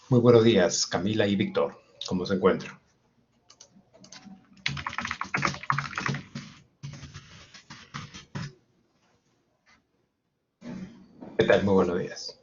Muy buenos días, Camila y Víctor. ¿Cómo se encuentran? ¿Qué tal? Muy buenos días.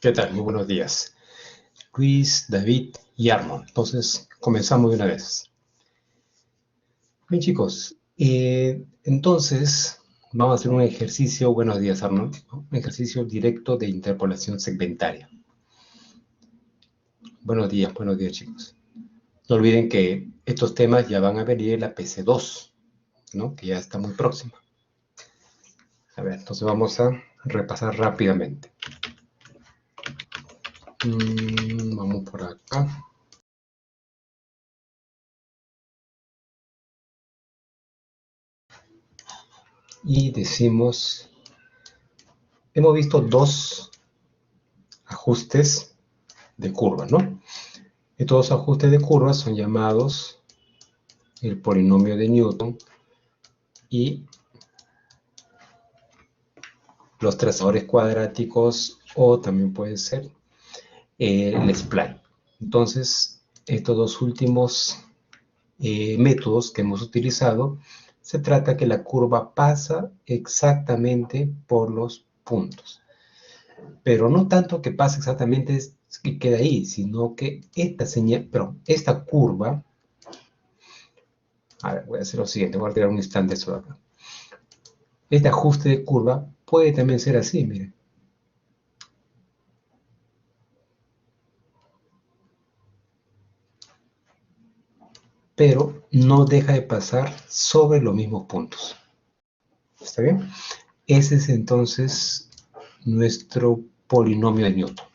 ¿Qué tal? Muy buenos días. Luis, David y Armand. Entonces, comenzamos de una vez. Bien, chicos. Entonces, vamos a hacer un ejercicio. Buenos días, Armand. ¿No? Un ejercicio directo de interpolación segmentaria. Buenos días, chicos. No olviden que estos temas ya van a venir en la PC2, ¿no? Que ya está muy próxima. A ver, entonces vamos a repasar rápidamente. Vamos por acá. Y decimos, hemos visto dos ajustes de curva, ¿no? Estos ajustes de curva son llamados el polinomio de Newton y los trazadores cuadráticos, o también puede ser el spline. Entonces, estos dos últimos métodos que hemos utilizado, se trata que la curva pasa exactamente por los puntos. Pero no tanto que pase exactamente y quede ahí, sino que esta curva, a ver, voy a hacer lo siguiente, voy a tirar un instante esto de acá. Este ajuste de curva puede también ser así, miren. Pero no deja de pasar sobre los mismos puntos. ¿Está bien? Ese es entonces nuestro polinomio de Newton.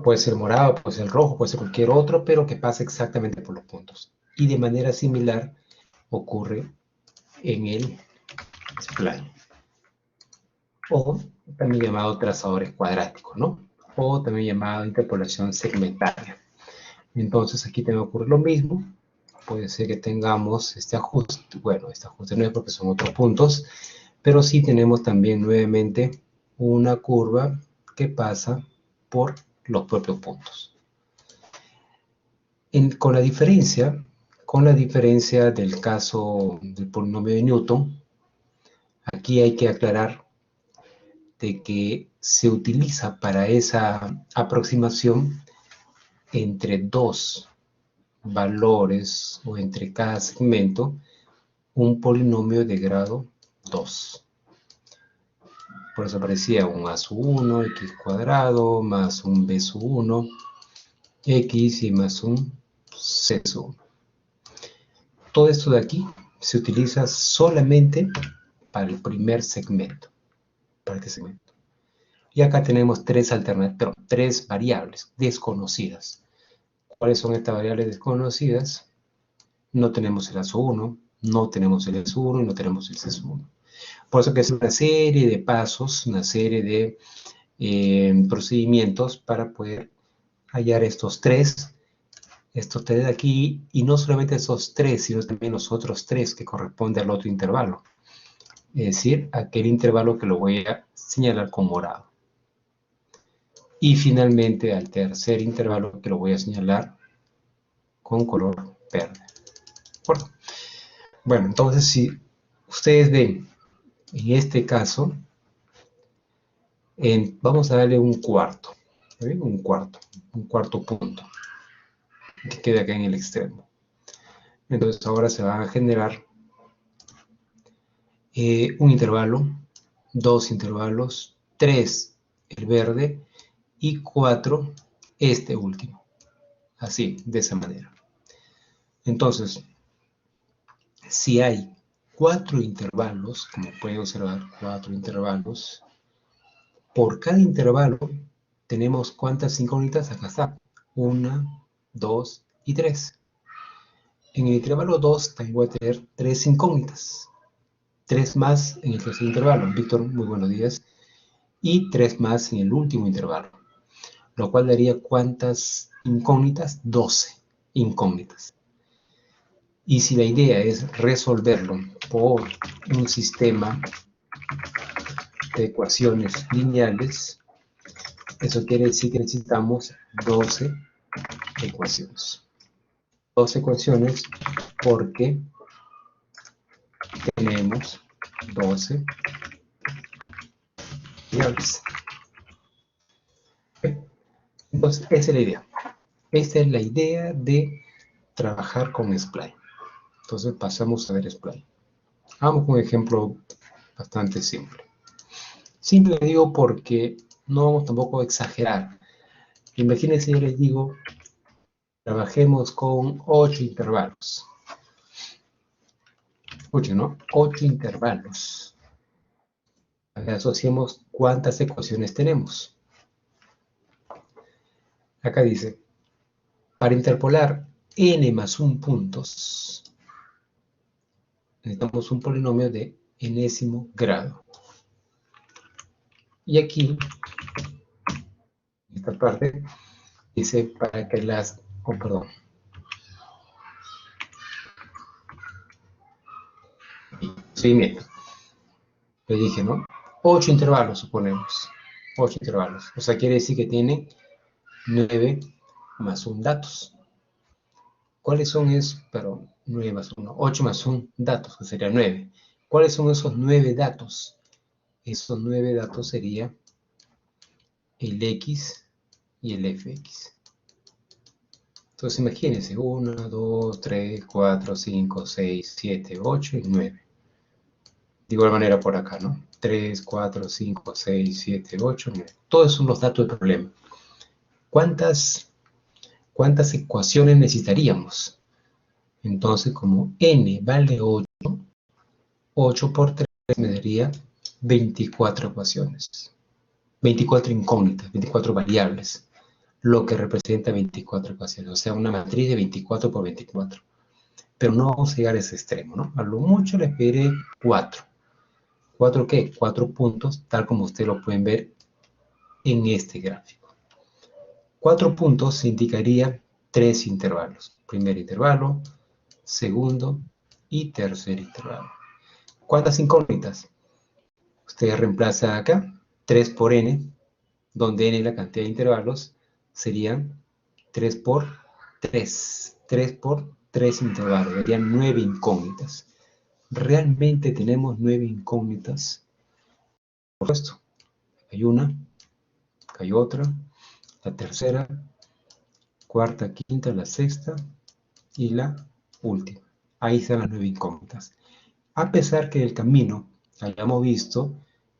Puede ser morado, puede ser rojo, puede ser cualquier otro, pero que pase exactamente por los puntos. Y de manera similar ocurre en el spline. O también llamado trazadores cuadráticos, ¿no? O también llamado interpolación segmentaria. Entonces aquí también ocurre lo mismo. Puede ser que tengamos este ajuste. Bueno, este ajuste no es porque son otros puntos, pero sí tenemos también nuevamente una curva que pasa por los propios puntos. Con la diferencia del caso del polinomio de Newton, aquí hay que aclarar de que se utiliza para esa aproximación entre dos valores o entre cada segmento un polinomio de grado 2. Por eso aparecía un a sub 1, x cuadrado, más un b sub 1, x y más un c sub 1. Todo esto de aquí se utiliza solamente para el primer segmento. Para este segmento. Y acá tenemos tres variables desconocidas. ¿Cuáles son estas variables desconocidas? No tenemos el a sub 1, no tenemos el e sub 1 y no tenemos el c sub 1. Por eso que es una serie de pasos, una serie de procedimientos para poder hallar estos tres de aquí, y no solamente esos tres, sino también los otros tres que corresponden al otro intervalo. Es decir, aquel intervalo que lo voy a señalar con morado. Y finalmente al tercer intervalo que lo voy a señalar con color verde. Bueno, entonces si ustedes ven, en este caso, vamos a darle un cuarto, ¿ven? Un cuarto punto, que queda acá en el extremo. Entonces ahora se va a generar un intervalo, dos intervalos, 3 el verde y 4 este último. Así, de esa manera. Entonces, si hay 4 intervalos, como pueden observar, 4 intervalos, por cada intervalo tenemos ¿cuántas incógnitas? Acá está, 1, 2 y 3. En el intervalo 2 también voy a tener 3 incógnitas. 3 más en el tercer intervalo. Víctor, muy buenos días. Y 3 más en el último intervalo. Lo cual daría ¿cuántas incógnitas? 12 incógnitas. Y si la idea es resolverlo por un sistema de ecuaciones lineales, eso quiere decir que necesitamos 12 ecuaciones. 12 ecuaciones porque tenemos 12 variables. Entonces, esa es la idea. Esta es la idea de trabajar con spline. Entonces, pasamos a ver spline. Vamos con un ejemplo bastante simple. Simple digo porque no vamos tampoco a exagerar. Imagínense, yo les digo, trabajemos con 8 intervalos. Escuchen, ¿no? 8 intervalos. Asociemos cuántas ecuaciones tenemos. Acá dice, para interpolar n más 1 puntos, necesitamos un polinomio de enésimo grado. Y aquí, en esta parte, dice para que las... Oh, perdón. Seguimiento. Le dije, ¿no? 8 intervalos, suponemos. 8 intervalos. O sea, quiere decir que tiene 9 más 1 datos. ¿Cuáles son esos? Pero 9 más 1, 8 más 1 datos, que sería 9. ¿Cuáles son esos 9 datos? Esos 9 datos sería el X y el FX. Entonces imagínense, 1, 2, 3, 4, 5, 6, 7, 8 y 9. De igual manera por acá, ¿no? 3, 4, 5, 6, 7, 8, 9. Todos son los datos del problema. ¿Cuántas ecuaciones necesitaríamos? Entonces, como n vale 8, 8 por 3 me daría 24 ecuaciones. 24 incógnitas, 24 variables, lo que representa 24 ecuaciones. O sea, una matriz de 24 por 24. Pero no vamos a llegar a ese extremo, ¿no? A lo mucho les pediré 4. ¿4 qué? 4 puntos, tal como ustedes lo pueden ver en este gráfico. 4 puntos indicaría 3 intervalos. Primer intervalo, segundo y tercer intervalo. ¿Cuántas incógnitas? Ustedes reemplazan acá 3 por n, donde n es la cantidad de intervalos, serían 3 por 3. 3 por 3 intervalos, serían 9 incógnitas. ¿Realmente tenemos 9 incógnitas? Por supuesto. Hay una, hay otra, la tercera, cuarta, quinta, la sexta y la última. Ahí están las 9 incógnitas. A pesar que en el camino hayamos visto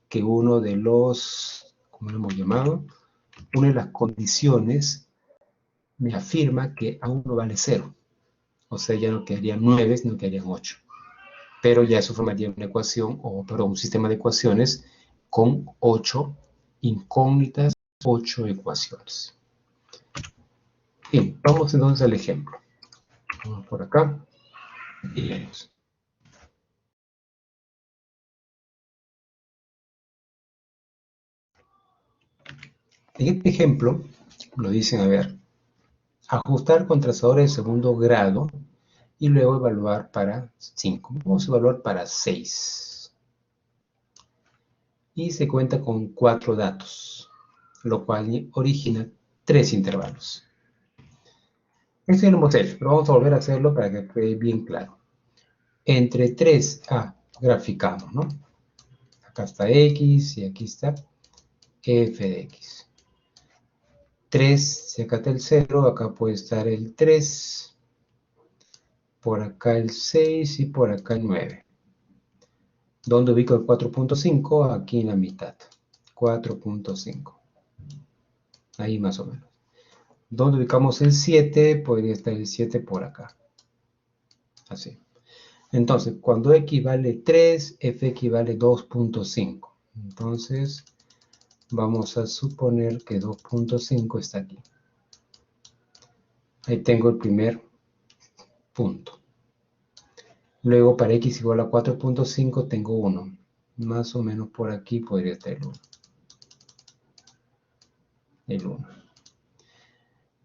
que uno de los, ¿cómo lo hemos llamado? Una de las condiciones me afirma que A1 vale 0. O sea, ya no quedarían 9, sino quedarían 8. Pero ya eso formaría una ecuación, perdón, un sistema de ecuaciones con 8 incógnitas, 8 ecuaciones. Bien, vamos entonces al ejemplo. Vamos por acá y leemos. En este ejemplo, lo dicen, a ver, ajustar con trazadores de segundo grado y luego evaluar para 5. Vamos a evaluar para 6. Y se cuenta con 4 datos, lo cual origina 3 intervalos. Esto ya lo hemos hecho, pero vamos a volver a hacerlo para que quede bien claro. Entre 3, graficamos, ¿no? Acá está X y aquí está f de X. 3, si acá está el 0, acá puede estar el 3, por acá el 6 y por acá el 9. ¿Dónde ubico el 4.5? Aquí en la mitad. 4.5. Ahí más o menos. ¿Dónde ubicamos el 7? Podría estar el 7 por acá. Así. Entonces, cuando x vale 3, f equivale 2.5. Entonces, vamos a suponer que 2.5 está aquí. Ahí tengo el primer punto. Luego, para x igual a 4.5, tengo 1. Más o menos por aquí podría estar el 1. El 1.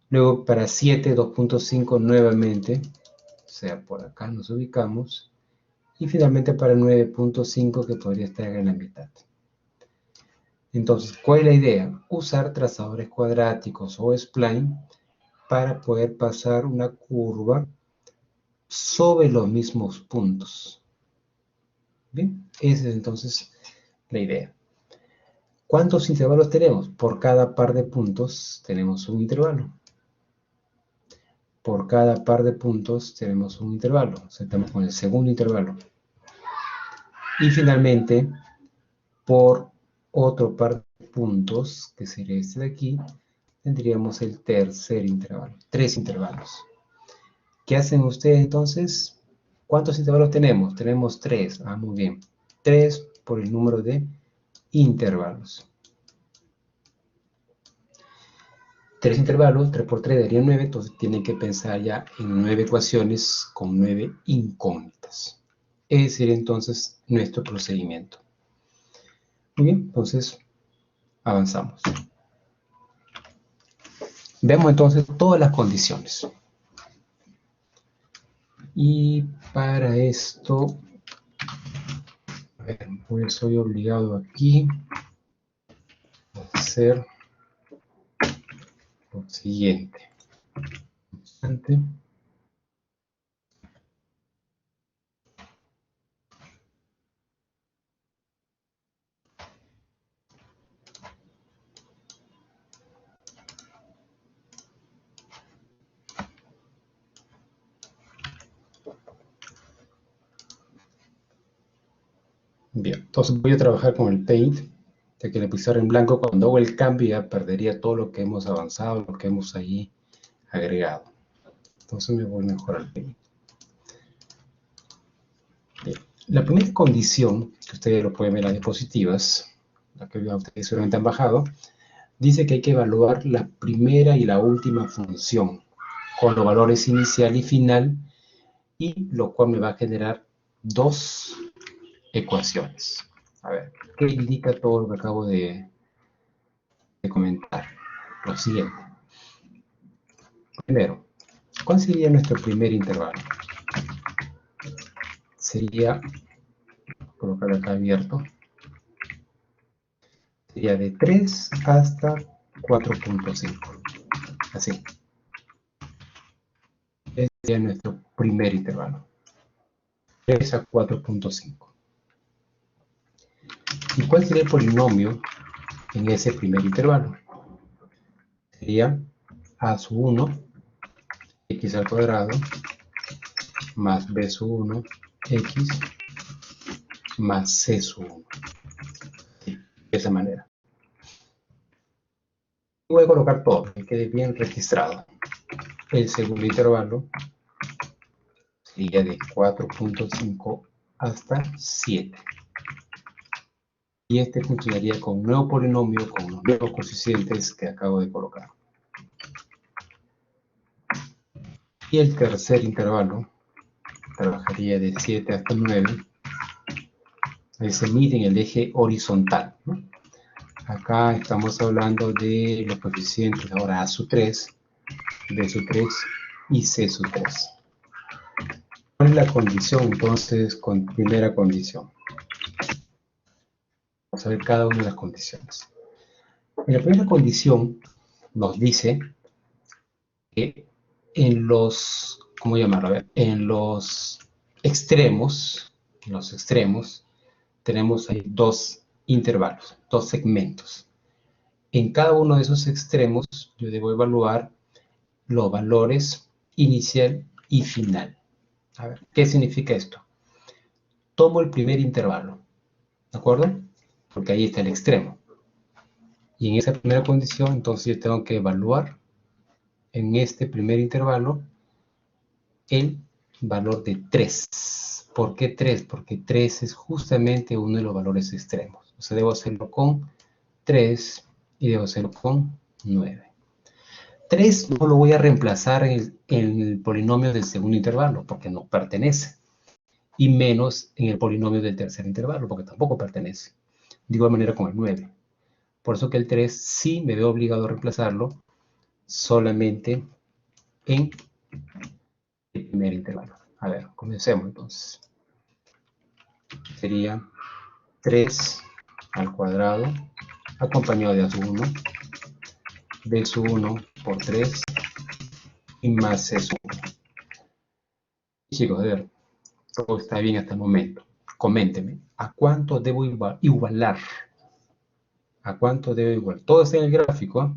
Luego, para 7, 2.5 nuevamente. O sea, por acá nos ubicamos. Y finalmente para 9.5, que podría estar en la mitad. Entonces, ¿cuál es la idea? Usar trazadores cuadráticos o spline para poder pasar una curva sobre los mismos puntos. Bien, esa es entonces la idea. ¿Cuántos intervalos tenemos? Por cada par de puntos tenemos un intervalo. Por cada par de puntos tenemos un intervalo. O sea, estamos con el segundo intervalo. Y finalmente, por otro par de puntos, que sería este de aquí, tendríamos el tercer intervalo. 3 intervalos. ¿Qué hacen ustedes entonces? ¿Cuántos intervalos tenemos? Tenemos 3. Muy bien. 3 por el número de intervalos. 3 intervalos, 3 por 3 daría 9, entonces tienen que pensar ya en 9 ecuaciones con 9 incógnitas. Ese sería entonces nuestro procedimiento. Muy bien, entonces avanzamos. Veamos entonces todas las condiciones. Y para esto A ver, pues soy obligado aquí a hacer lo siguiente. Bien, entonces voy a trabajar con el Paint, ya que le puse en blanco. Cuando hago el cambio ya perdería todo lo que hemos avanzado, lo que hemos ahí agregado. Entonces me voy mejor al Paint. Bien. La primera condición, que ustedes lo pueden ver en las diapositivas, la que ustedes seguramente han bajado, dice que hay que evaluar la primera y la última función con los valores inicial y final, y lo cual me va a generar dos ecuaciones. A ver, ¿qué indica todo lo que acabo de comentar? Lo siguiente. Primero, ¿cuál sería nuestro primer intervalo? Sería, colocar acá abierto, sería de 3 hasta 4.5. Así. Ese sería nuestro primer intervalo. 3 a 4.5. ¿Y cuál sería el polinomio en ese primer intervalo? Sería a sub 1, x al cuadrado, más b sub 1, x, más c sub 1. Sí, de esa manera. Voy a colocar todo, que quede bien registrado. El segundo intervalo sería de 4.5 hasta 7. Y este funcionaría con un nuevo polinomio con los nuevos coeficientes que acabo de colocar. Y el tercer intervalo trabajaría de 7 hasta 9. Ahí se mide en el eje horizontal, ¿no? Acá estamos hablando de los coeficientes ahora A sub 3, B sub 3 y C sub 3. ¿Cuál es la condición entonces con primera condición? Vamos a ver cada una de las condiciones. En la primera condición nos dice que en los, ¿cómo llamarlo? A ver, en los extremos tenemos ahí dos intervalos, dos segmentos. En cada uno de esos extremos yo debo evaluar los valores inicial y final. A ver, ¿qué significa esto? Tomo el primer intervalo, ¿de acuerdo? Porque ahí está el extremo. Y en esa primera condición, entonces yo tengo que evaluar en este primer intervalo el valor de 3. ¿Por qué 3? Porque 3 es justamente uno de los valores extremos. O sea, debo hacerlo con 3 y debo hacerlo con 9. 3 no lo voy a reemplazar en el polinomio del segundo intervalo, porque no pertenece. Y menos en el polinomio del tercer intervalo, porque tampoco pertenece. De igual manera con el 9. Por eso que el 3 sí me veo obligado a reemplazarlo solamente en el primer intervalo. A ver, comencemos entonces. Sería 3 al cuadrado, acompañado de A sub 1, B sub 1 por 3 y más C sub 1. Chicos, a ver, todo está bien hasta el momento. Coméntenme, ¿a cuánto debo igualar? ¿A cuánto debo igualar? Todo está en el gráfico, ¿eh?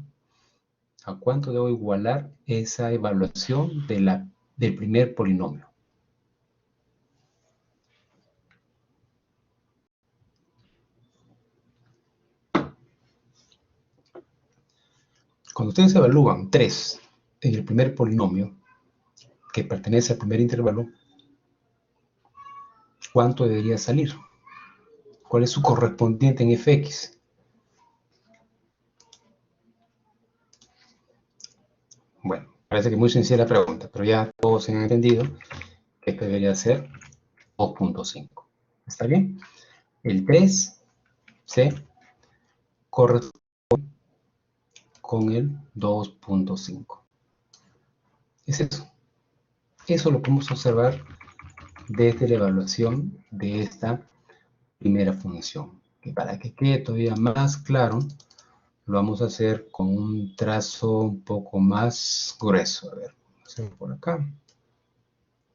¿A cuánto debo igualar esa evaluación del primer polinomio? Cuando ustedes evalúan 3 en el primer polinomio, que pertenece al primer intervalo, ¿cuánto debería salir? ¿Cuál es su correspondiente en fx? Bueno, parece que es muy sencilla la pregunta, pero ya todos han entendido que esto debería ser 2.5. ¿Está bien? El 3 se corresponde con el 2.5. Es eso. Eso lo podemos observar desde la evaluación de esta primera función. Y para que quede todavía más claro, lo vamos a hacer con un trazo un poco más grueso. A ver, vamos a hacer por acá.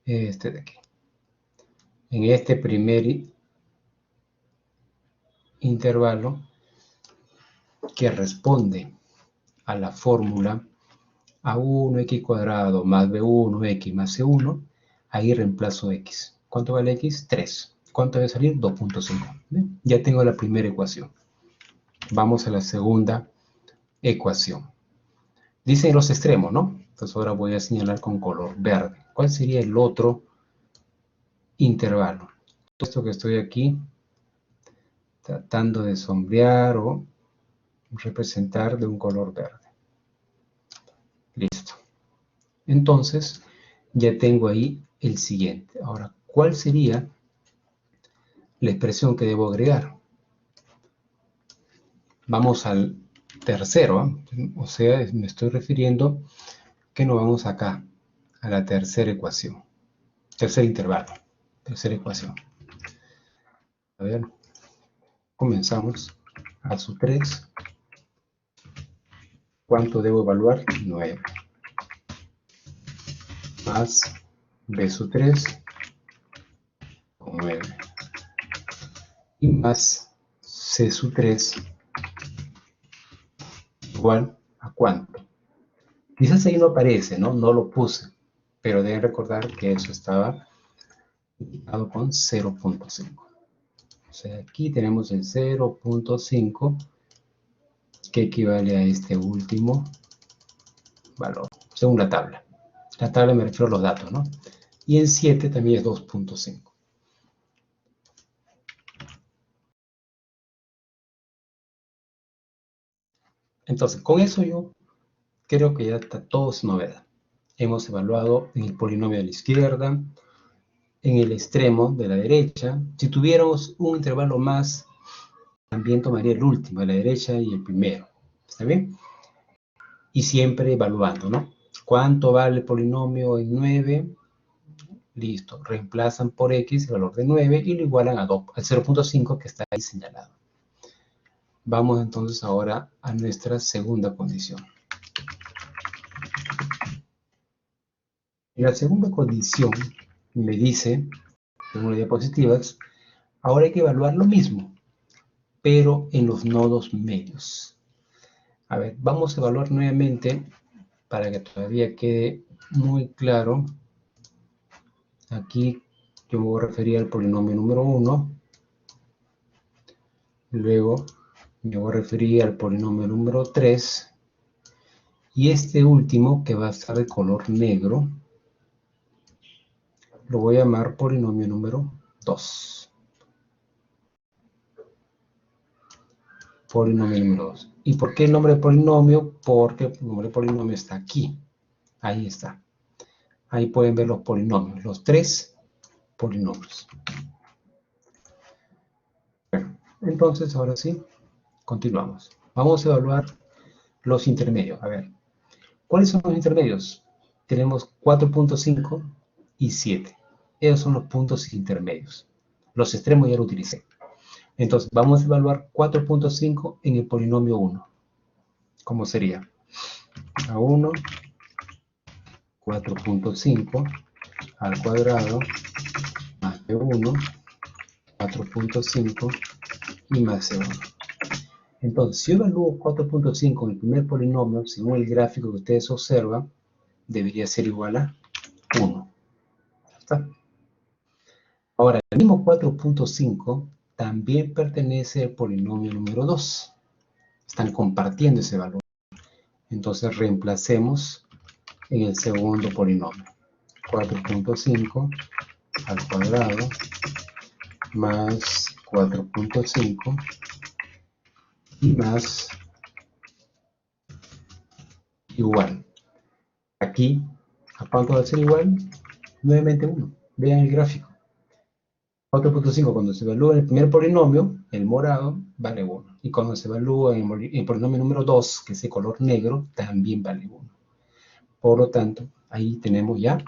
Este de aquí. En este primer intervalo que responde a la fórmula a1x cuadrado más b1x más c1, ahí reemplazo x. ¿Cuánto vale x? 3. ¿Cuánto debe salir? 2.5. Ya tengo la primera ecuación. Vamos a la segunda ecuación. Dicen los extremos, ¿no? Entonces ahora voy a señalar con color verde. ¿Cuál sería el otro intervalo? Todo esto que estoy aquí tratando de sombrear o representar de un color verde. Listo. Entonces, ya tengo ahí el siguiente. Ahora, ¿cuál sería la expresión que debo agregar? Vamos al tercero, ¿eh? O sea, me estoy refiriendo que nos vamos acá, a la tercera ecuación. Tercer intervalo, tercera ecuación. A ver, comenzamos. A su 3. ¿Cuánto debo evaluar? 9. Más b su 3, 9. Y más c su 3 igual a cuánto. Quizás ahí no aparece, ¿no? No lo puse, pero deben recordar que eso estaba indicado con 0.5. O sea, aquí tenemos el 0.5 que equivale a este último valor, según la tabla. La tabla me refiero a los datos, ¿no? Y en 7 también es 2.5. Entonces, con eso yo creo que ya está todo sin novedad. Hemos evaluado en el polinomio de la izquierda, en el extremo de la derecha. Si tuviéramos un intervalo más, también tomaría el último, de la derecha y el primero. ¿Está bien? Y siempre evaluando, ¿no? ¿Cuánto vale el polinomio en 9? Listo. Reemplazan por x el valor de 9 y lo igualan al 0.5 que está ahí señalado. Vamos entonces ahora a nuestra segunda condición. En la segunda condición me dice, según las diapositivas, ahora hay que evaluar lo mismo, pero en los nodos medios. A ver, vamos a evaluar nuevamente para que todavía quede muy claro. Aquí yo me voy a referir al polinomio número 1. Luego me voy a referir al polinomio número 3. Y este último, que va a estar de color negro, lo voy a llamar polinomio número 2. Polinomio número 2. ¿Y por qué el nombre de polinomio? Porque el nombre de polinomio está aquí. Ahí está. Ahí pueden ver los polinomios, los 3 polinomios. Bueno, entonces ahora sí, continuamos. Vamos a evaluar los intermedios. A ver, ¿cuáles son los intermedios? Tenemos 4.5 y 7. Esos son los puntos intermedios. Los extremos ya lo utilicé. Entonces, vamos a evaluar 4.5 en el polinomio 1. ¿Cómo sería? A1, 4.5 al cuadrado más B1, 4.5 y más C1. Entonces, si yo evalúo 4.5 en el primer polinomio, según el gráfico que ustedes observan, debería ser igual a 1. ¿Está? Ahora, el mismo 4.5 también pertenece al polinomio número 2. Están compartiendo ese valor. Entonces, reemplacemos en el segundo polinomio. 4.5 al cuadrado más 4.5 y más igual. Aquí, ¿a cuánto va a ser igual? Nuevamente 1. Vean el gráfico. 4.5 cuando se evalúa en el primer polinomio, el morado, vale 1. Y cuando se evalúa en el polinomio número 2, que es de color negro, también vale 1. Por lo tanto, ahí tenemos ya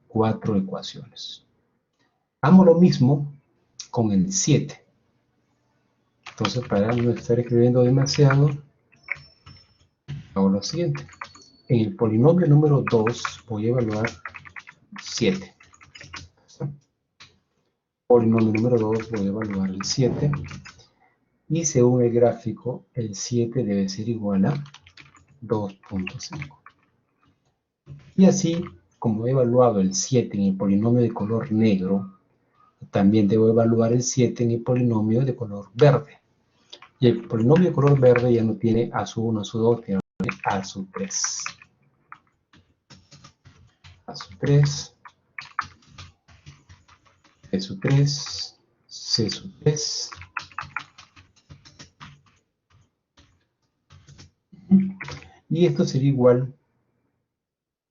4 ecuaciones. Hagamos lo mismo con el 7. Entonces, para no estar escribiendo demasiado, hago lo siguiente. En el polinomio número 2 voy a evaluar 7. Polinomio número 2 voy a evaluar el 7. Y según el gráfico, el 7 debe ser igual a 2.5. Y así, como he evaluado el 7 en el polinomio de color negro, también debo evaluar el 7 en el polinomio de color verde. Y el polinomio de color verde ya no tiene a su 1, a su 2, tiene a su 3. A su 3, B su 3, C su 3. Y esto sería igual,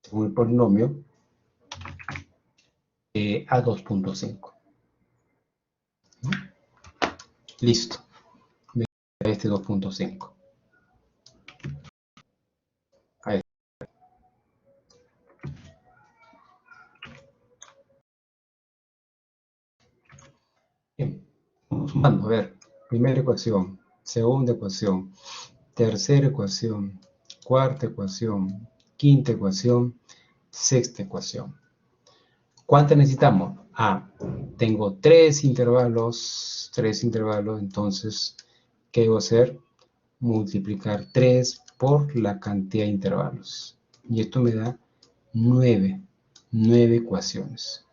según el polinomio, a 2.5. Listo. Este 2.5. Ahí. Bien. Vamos sumando. A ver. Primera ecuación. Segunda ecuación. Tercera ecuación. Cuarta ecuación. Quinta ecuación. Sexta ecuación. ¿Cuántas necesitamos? Tengo 3 intervalos. Entonces, ¿qué debo hacer? Multiplicar 3 por la cantidad de intervalos. Y esto me da 9 ecuaciones.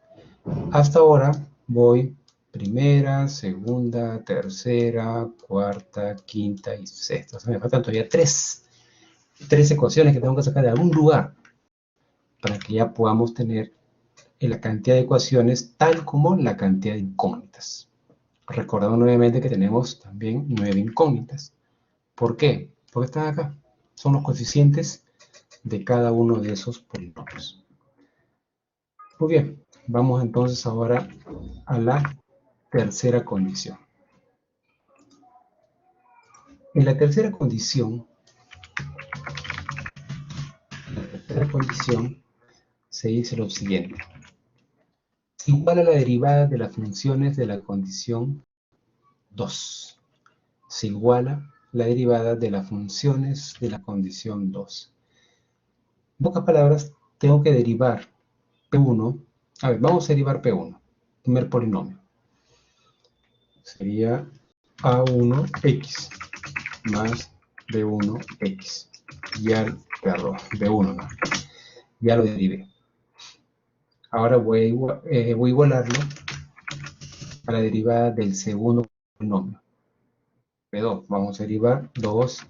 Hasta ahora voy primera, segunda, tercera, cuarta, quinta y sexta. O sea, me faltan todavía 3 ecuaciones que tengo que sacar de algún lugar para que ya podamos tener la cantidad de ecuaciones tal como la cantidad de incógnitas. Recordando nuevamente que tenemos también 9 incógnitas. ¿Por qué? Porque están acá. Son los coeficientes de cada uno de esos polinomios. Muy bien, vamos entonces ahora a la tercera condición. En la tercera condición se dice lo siguiente. Es igual a la derivada de las funciones de la condición 2. Se iguala la derivada de las funciones de la condición 2. En pocas palabras, tengo que derivar P1. A ver, vamos a derivar P1, primer polinomio. Sería A1X más B1X. Perdón, B1 no. Ya lo derivé. Ahora voy a igualarlo a la derivada del segundo polinomio. P2, vamos a derivar 2,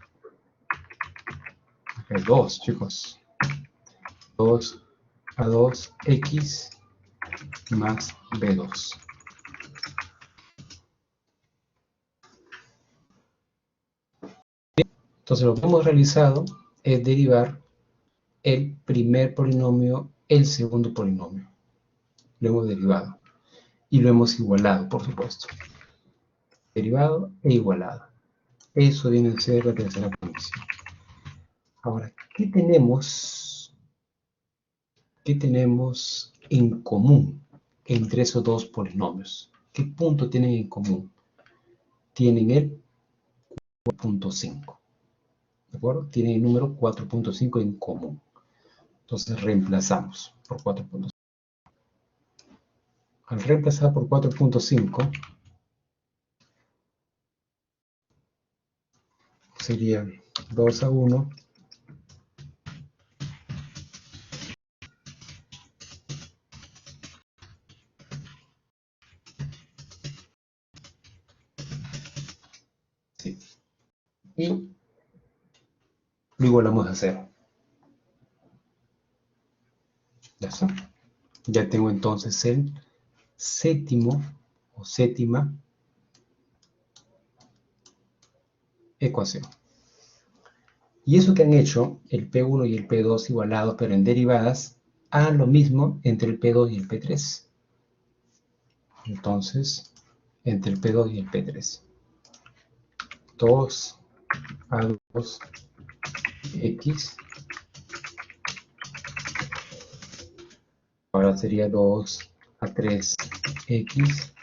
P2, chicos. 2 a 2X más B2. Entonces lo que hemos realizado es derivar el primer polinomio, el segundo polinomio. Lo hemos derivado. Y lo hemos igualado, por supuesto. Derivado e igualado. Eso viene a ser la tercera condición. Ahora, ¿qué tenemos en común entre esos dos polinomios? ¿Qué punto tienen en común? Tienen el 4.5. ¿De acuerdo? Tienen el número 4.5 en común. Entonces reemplazamos por 4.5. Al reemplazar por 4.5 sería 2 a 1 sí. Y lo igualamos a 0. Ya está. Ya tengo entonces el séptimo o séptima ecuación. Y eso que han hecho, el P1 y el P2 igualados pero en derivadas, hagan lo mismo entre el P2 y el P3. Entonces, entre el P2 y el P3. 2 a 2X. Ahora sería 2 a 3X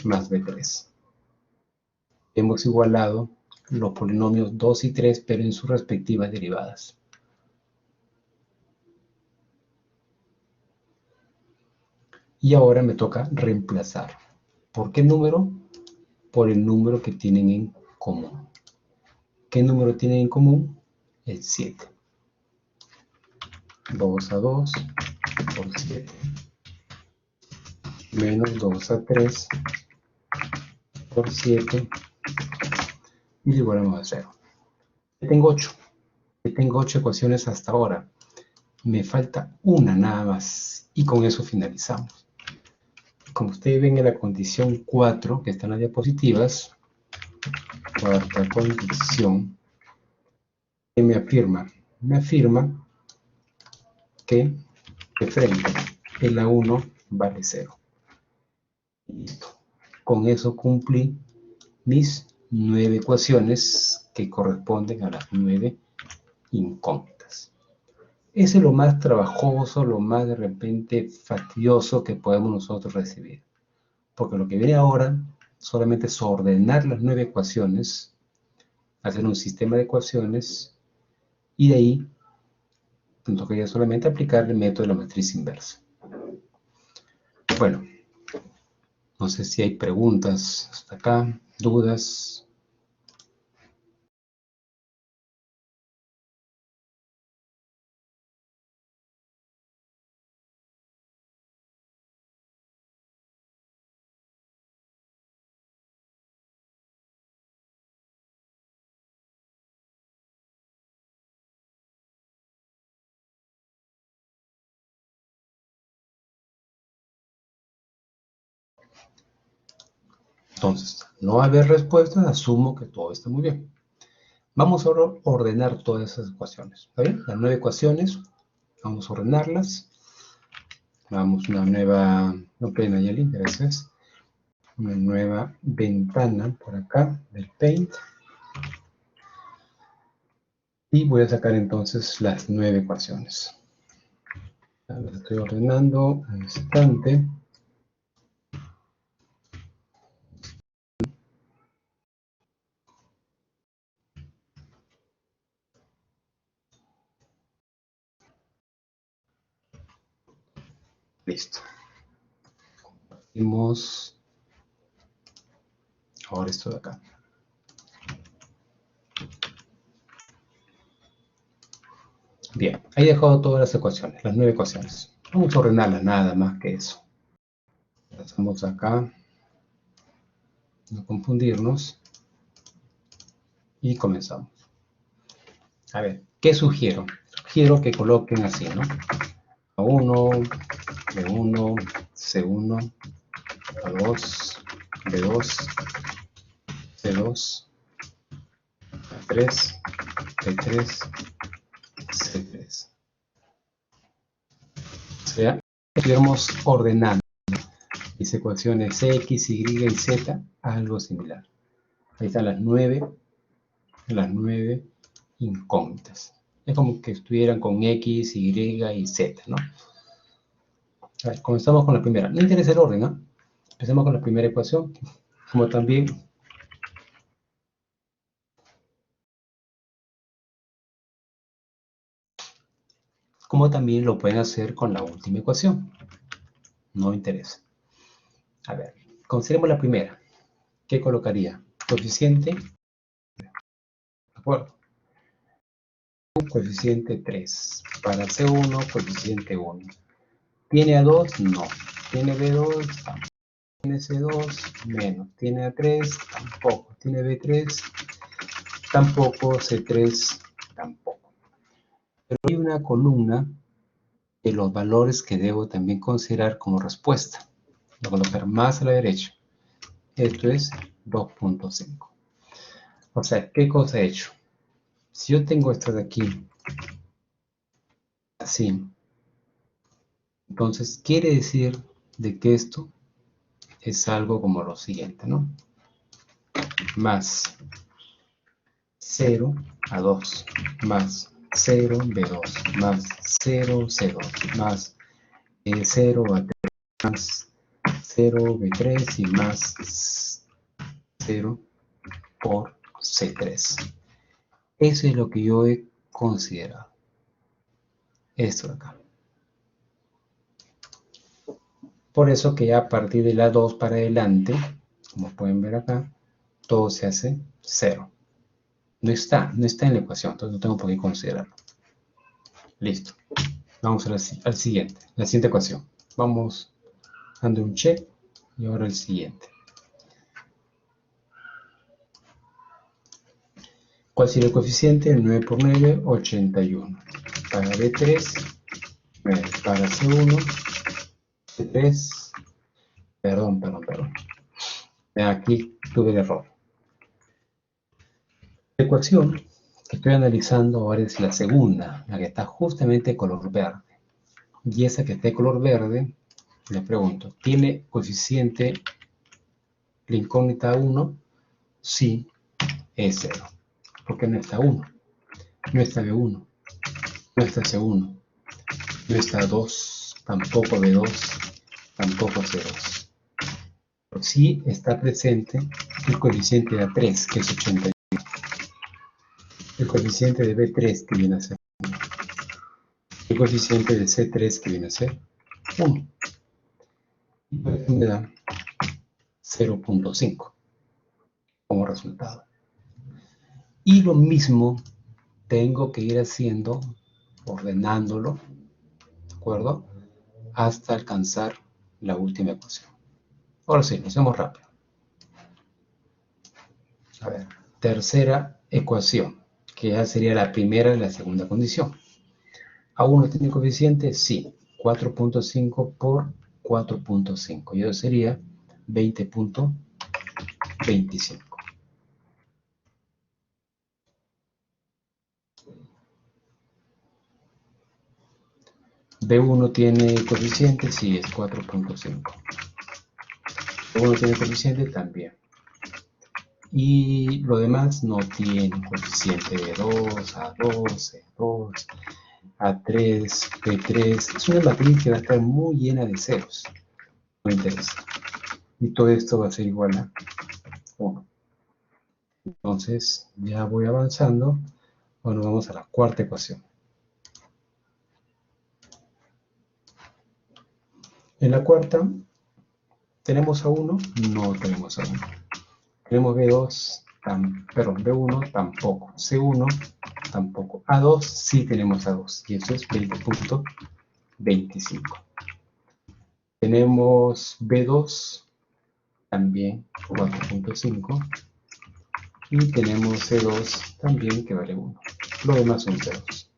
más B3. hemos igualado los polinomios 2 y 3, pero en sus respectivas derivadas. Y ahora me toca reemplazar. ¿Por qué número? Por el número que tienen en común. ¿Qué número tienen en común? El 7. 2 a 2 por 7. Menos 2 a 3 por 7. Y lo igualamos a 0. Ya tengo 8. Ya tengo 8 ecuaciones hasta ahora. Me falta una nada más. Y con eso finalizamos. Como ustedes ven en la condición 4, que está en las diapositivas, cuarta condición, ¿qué me afirma? Me afirma que de frente el A1 vale 0. Listo. Con eso cumplí mis 9 ecuaciones que corresponden a las 9 incógnitas. Ese es lo más trabajoso, lo más de repente fastidioso que podemos nosotros recibir. Porque lo que viene ahora solamente es ordenar las 9 ecuaciones, hacer un sistema de ecuaciones y de ahí nos tocaría solamente aplicar el método de la matriz inversa. Bueno, no sé si hay preguntas hasta acá, dudas. Entonces, no haber respuestas, asumo que todo está muy bien. Vamos a ordenar todas esas ecuaciones. ¿Está bien? Las 9 ecuaciones, vamos a ordenarlas. Vamos a una nueva, no pena Nayeli, gracias. Una nueva ventana por acá del Paint. Y voy a sacar entonces las 9 ecuaciones. Las estoy ordenando un instante. Listo. Compartimos ahora esto de acá. Bien, ahí he dejado todas las ecuaciones, las 9 ecuaciones. Vamos a ordenarlas, nada más que eso. Pasamos acá, no confundirnos, y comenzamos. A ver, ¿qué sugiero? Sugiero que coloquen así, ¿no? A1, B1, C1, A2, B2, C2, A3, B3, C3. O sea, estuviéramos ordenando mis ecuaciones X, Y y Z, algo similar. Ahí están las 9 incógnitas. Es como que estuvieran con X, Y y Z, ¿no? A ver, comenzamos con la primera. No interesa el orden, ¿no? Empecemos con la primera ecuación, como también lo pueden hacer con la última ecuación. No interesa. A ver, consideremos la primera. ¿Qué colocaría? Coeficiente, ¿de acuerdo? Coeficiente 3. Para C1, coeficiente 1. ¿Tiene A2? No. ¿Tiene B2? Tampoco. ¿Tiene C2? Menos. ¿Tiene A3? Tampoco. ¿Tiene B3? Tampoco. C3? Tampoco. Pero hay una columna de los valores que debo también considerar como respuesta. Lo voy a colocar más a la derecha. Esto es 2.5. O sea, ¿qué cosa he hecho? Si yo tengo esto de aquí, así, entonces quiere decir de que esto es algo como lo siguiente, ¿no? Más 0 a 2, más 0 B2, más 0 C2, más 0 A3, más 0 B3 y más 0 por C3. Eso es lo que yo he considerado. Esto de acá. Por eso que a partir de la 2 para adelante, como pueden ver acá, todo se hace 0. No está en la ecuación, entonces no tengo por qué considerarlo. Listo. Vamos al siguiente, la siguiente ecuación. Vamos dando un check y ahora el siguiente. ¿Cuál sería el coeficiente? 9 por 9, 81. Para B3, 9. Para C1, C3, perdón. Aquí tuve el error. La ecuación que estoy analizando ahora es la segunda, la que está justamente de color verde. Y esa que está de color verde, le pregunto, ¿tiene coeficiente la incógnita 1? Sí, es 0. Porque no está 1, no está B1, no está C1, no está 2, tampoco B2, tampoco C2. Pero sí está presente el coeficiente de A3, que es 81. El coeficiente de B3, que viene a ser 1. El coeficiente de C3, que viene a ser 1. Y por eso me da 0.5 como resultado. Y lo mismo tengo que ir haciendo, ordenándolo, ¿de acuerdo? Hasta alcanzar la última ecuación. Ahora sí, lo hacemos rápido. A ver, tercera ecuación, que ya sería la primera y la segunda condición. ¿A1 tiene coeficiente? Sí. 4.5 por 4.5. Y eso sería 20.25. B1 tiene coeficiente, sí, es 4.5. B1 tiene coeficiente también. Y lo demás no tiene coeficiente de 2, A2, C2, A3, P3. Es una matriz que va a estar muy llena de ceros. No interesa. Y todo esto va a ser igual a 1. Entonces, ya voy avanzando. Bueno, vamos a la cuarta ecuación. En la cuarta, ¿tenemos A1? No tenemos A1. Tenemos B2, B1 tampoco. C1 tampoco. A2 sí tenemos A2. Y eso es 20.25. Tenemos B2, también 4.5. Y tenemos C2 también que vale 1. Lo demás son ceros.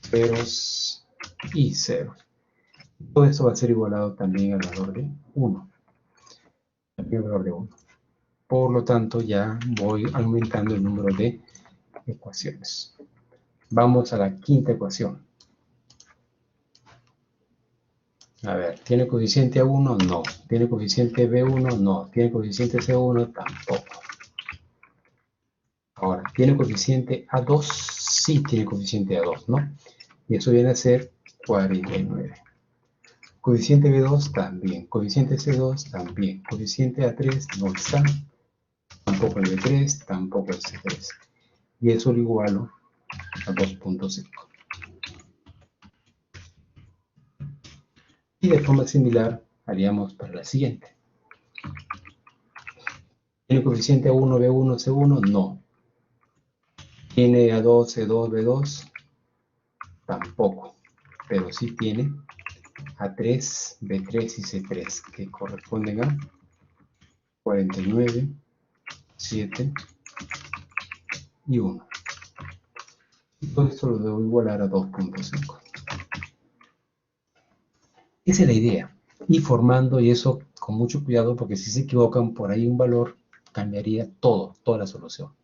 Ceros y ceros. Todo esto va a ser igualado también al valor de 1. También al valor de 1. Por lo tanto, ya voy aumentando el número de ecuaciones. Vamos a la quinta ecuación. A ver, ¿tiene coeficiente A1? No. ¿Tiene coeficiente B1? No. ¿Tiene coeficiente C1? Tampoco. Ahora, ¿tiene coeficiente A2? Sí tiene coeficiente A2, ¿no? Y eso viene a ser 49. Coeficiente B2 también. Coeficiente C2 también. Coeficiente A3 no está. Tampoco el B3, tampoco el C3. Y eso lo igualo a 2.5. Y de forma similar haríamos para la siguiente. ¿Tiene coeficiente A1, B1, C1? No. ¿Tiene A2, C2, B2? Tampoco. Pero sí tiene A3, B3 y C3, que corresponden a 49, 7 y 1. Y todo esto lo debo igualar a 2.5. Esa es la idea. Y formando, y eso con mucho cuidado, porque si se equivocan por ahí un valor, cambiaría toda la solución.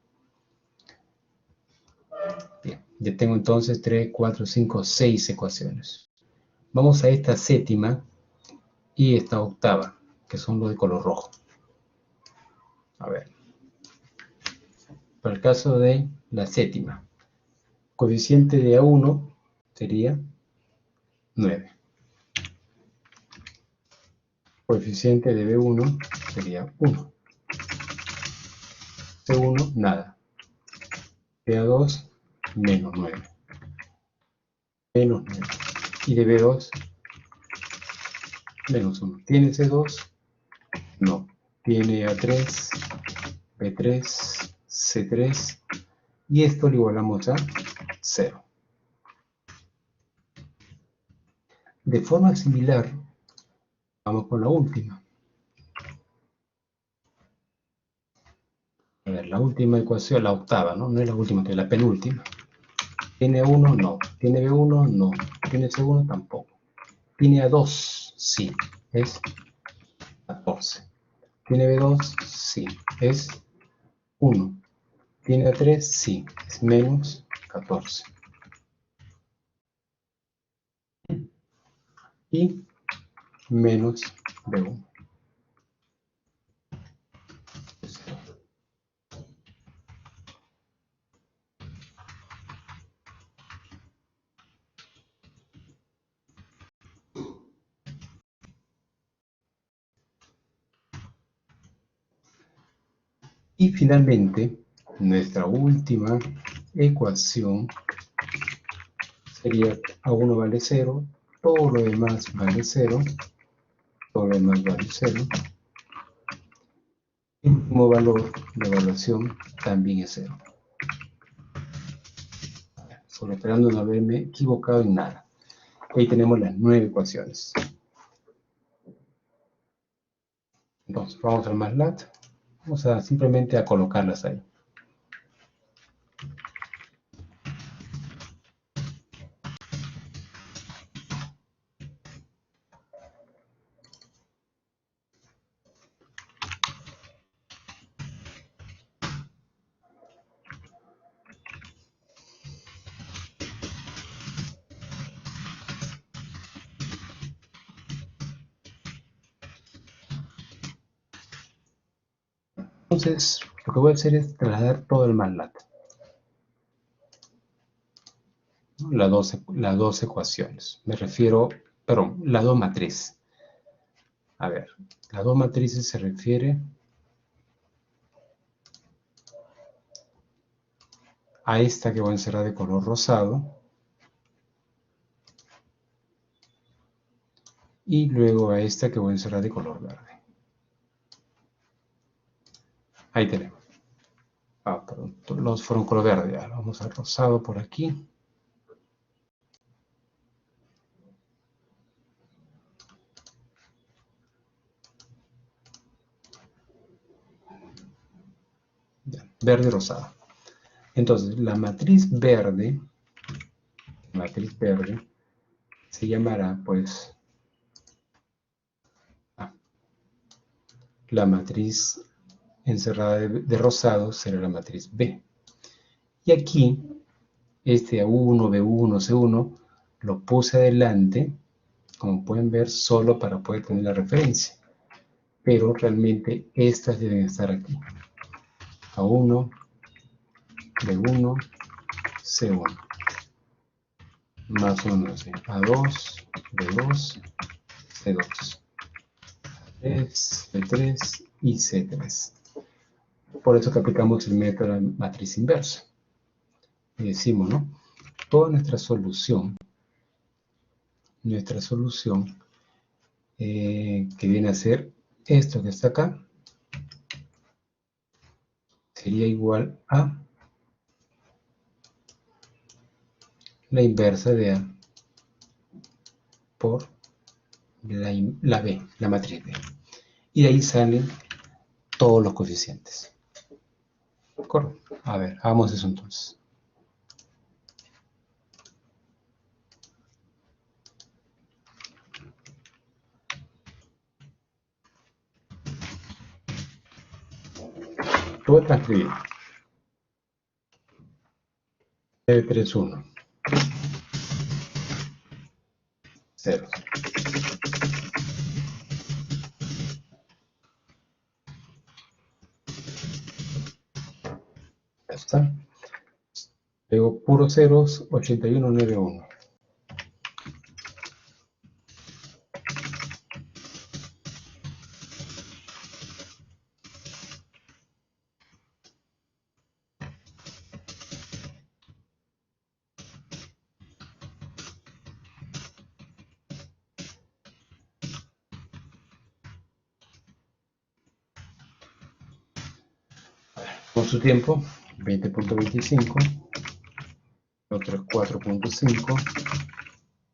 Bien, ya tengo entonces 3, 4, 5, 6 ecuaciones. Vamos a esta séptima y esta octava, que son los de color rojo. A ver. Para el caso de la séptima, coeficiente de A1 sería 9. Coeficiente de B1 sería 1. C1, nada. B2, menos 9. Menos 9. Y de B2, menos 1. ¿Tiene C2? No. Tiene A3, B3, C3. Y esto lo igualamos a 0. De forma similar, vamos con la última. A ver, la última ecuación, la octava, ¿no? No es la última, es la penúltima. ¿Tiene 1? No. ¿Tiene B1? No. ¿Tiene C1? Tampoco. ¿Tiene A2? Sí. Es 14. ¿Tiene B2? Sí. Es 1. ¿Tiene A3? Sí. Es menos 14. Y menos B1. Y finalmente, nuestra última ecuación sería A1 vale 0, todo lo demás vale 0, todo lo demás vale 0. El último valor de evaluación también es 0. Solo esperando no haberme equivocado en nada. Ahí tenemos las 9 ecuaciones. Entonces, vamos al MATLAB. Vamos a simplemente a colocarlas ahí. Entonces, lo que voy a hacer es trasladar todo el MATLAB. Las dos ecuaciones. Me refiero, perdón, las dos matrices. A ver, las dos matrices se refiere a esta que voy a encerrar de color rosado y luego a esta que voy a encerrar de color verde. Ahí tenemos. Perdón, los fueron color verde. Ahora vamos al rosado por aquí. Ya, verde y rosado. Entonces, la matriz verde se llamará, pues, la matriz encerrada de rosado será la matriz B. Y aquí, este A1, B1, C1, lo puse adelante, como pueden ver, solo para poder tener la referencia. Pero realmente estas deben estar aquí. A1, B1, C1. Más o menos así. A2, B2, C2. 3, B3 y C3. Por eso que aplicamos el método de matriz inversa. Y decimos, ¿no? Toda nuestra solución que viene a ser esto que está acá, sería igual a la inversa de A por la B, la matriz B. Y de ahí salen todos los coeficientes. Correcto. A ver, hagamos eso entonces. Lo voy a transcribir. 931. 0. Ya está. Luego puros ceros, 8191. Con su tiempo, 20.25, otro es 4.5,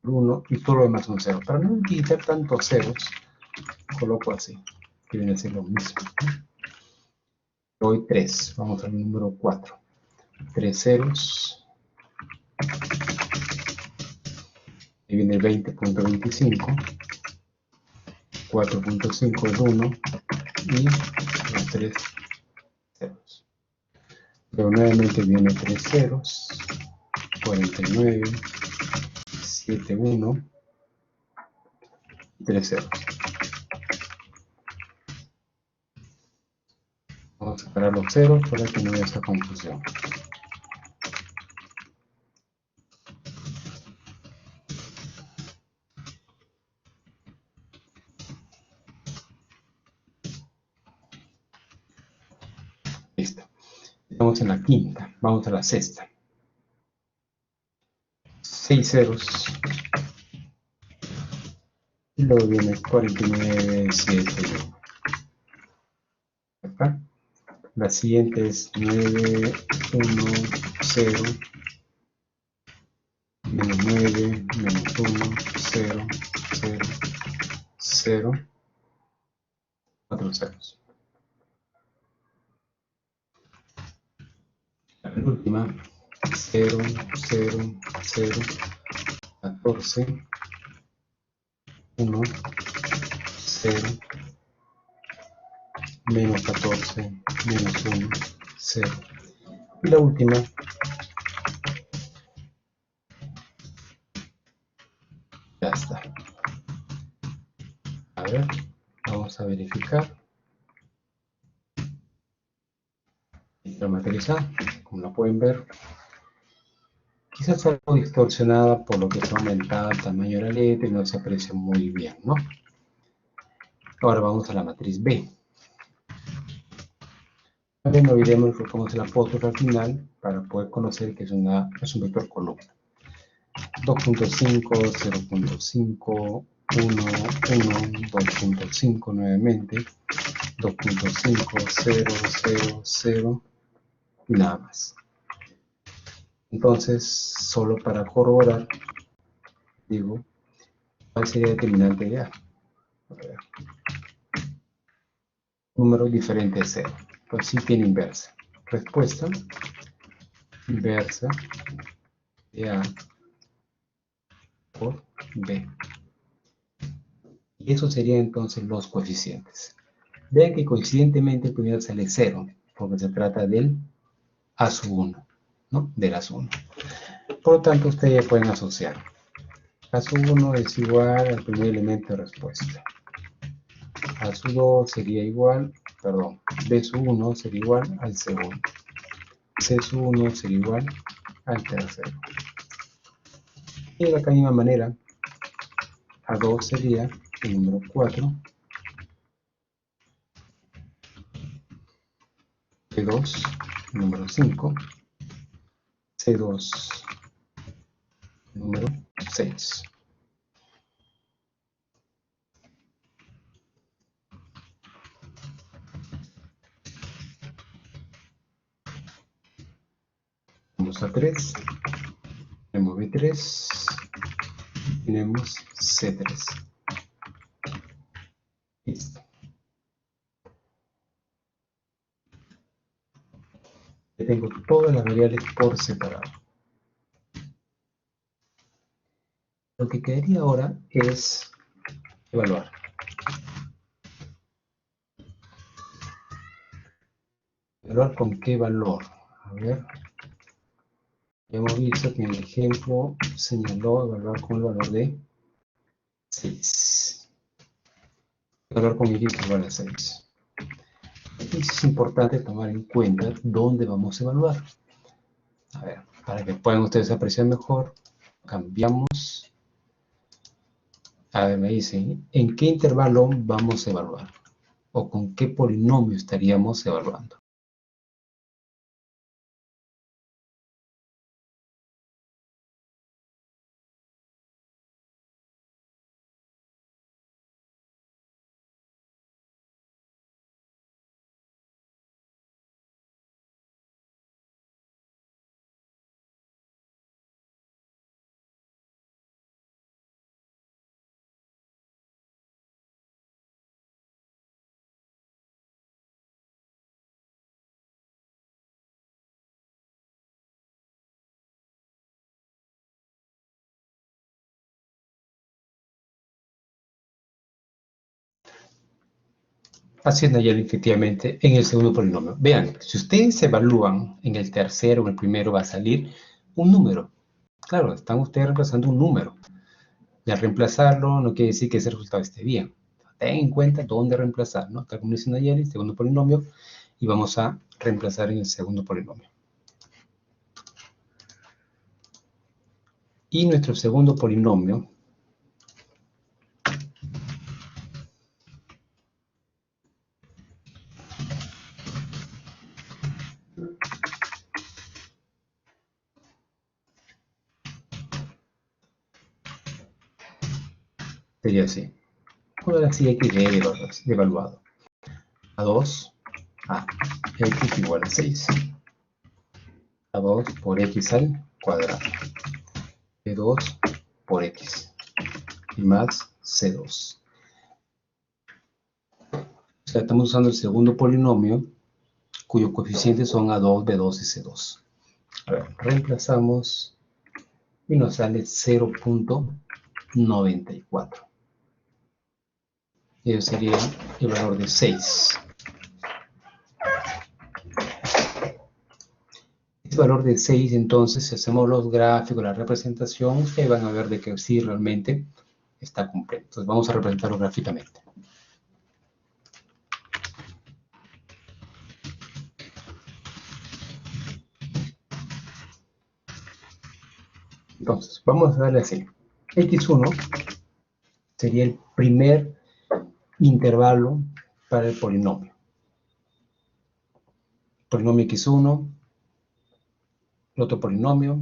1 y todo lo demás son 0. Para no quitar tantos ceros, coloco así, que viene a ser lo mismo. Doy 3, vamos al número 4. 3 ceros, y viene 20.25, 4.5 es 1 y los 3 ceros. Luego nuevamente viene 3 ceros, 49, 7, 1 y 3 ceros. Vamos a separar los ceros para que no haya esta confusión. Listo. Estamos en la quinta, vamos a la sexta. 6 ceros. Y luego viene 49, 7 y 1. Acá. La siguiente es 9, 1, 0, menos 9, menos 1, 0, 0, 0, 4 ceros. La penúltima, 0, 0, 0, 14, 1, 0, menos 14, menos 1, 0. Y la última, ya está. A ver, vamos a verificar. Está masterizada, como la pueden ver. Quizás algo distorsionada por lo que se ha aumentado el tamaño de la letra y no se aprecia muy bien, ¿no? Ahora vamos a la matriz B. También no olvidemos que colocamos el apóstrofe al final para poder conocer que es un vector columna. 2.5, 0.5, 1, 1, 2.5 nuevamente, 2.5, 0, 0, 0 y nada más. Entonces, solo para corroborar, digo, ¿cuál sería el determinante de A? Número diferente de 0. Pues sí tiene inversa. Respuesta inversa de A por B. Y eso serían entonces los coeficientes. Vean que coincidentemente el primero sale 0, porque se trata del A sub 1, ¿no? Del A sub 1. Por lo tanto, ustedes ya pueden asociar. A sub 1 es igual al primer elemento de respuesta. A sub 2 sería igual, perdón, B sub 1 sería igual al segundo. C sub 1 sería igual al tercero. Y de la misma manera, A2 sería el número 4, B2 el número 5, C2 el número 6. Vamos a 3, tenemos B3, tenemos C3. Listo. Ya tengo todas las variables por separado. Lo que quedaría ahora es evaluar. ¿Evaluar con qué valor? A ver. Ya hemos visto que en el ejemplo señaló evaluar con el valor de 6. Evaluar con y igual a 6. Aquí es importante tomar en cuenta dónde vamos a evaluar. A ver, para que puedan ustedes apreciar mejor, cambiamos. A ver, me dicen, ¿en qué intervalo vamos a evaluar? ¿O con qué polinomio estaríamos evaluando? haciendo ya efectivamente en el segundo polinomio. Vean, si ustedes evalúan en el tercero o en el primero va a salir un número. Claro, están ustedes reemplazando un número. Y al reemplazarlo no quiere decir que ese resultado esté bien. Ten en cuenta dónde reemplazar, ¿no? Tal como dicen ayer, el segundo polinomio, y vamos a reemplazar en el segundo polinomio. Y nuestro segundo polinomio sería así. Ahora sí x de evaluado. A 2, a x igual a 6. A 2 por x al cuadrado. B2 por x. Y más C2. O sea, estamos usando el segundo polinomio, cuyos coeficientes son A2, B2 y C2. A ver, reemplazamos y nos sale 0.94. Y eso sería el valor de 6. Este valor de 6, entonces, si hacemos los gráficos, la representación, ustedes van a ver de que sí realmente está completo. Entonces vamos a representarlo gráficamente. Entonces, vamos a darle así. X1 sería el primer intervalo para el polinomio. Polinomio X1, el otro polinomio,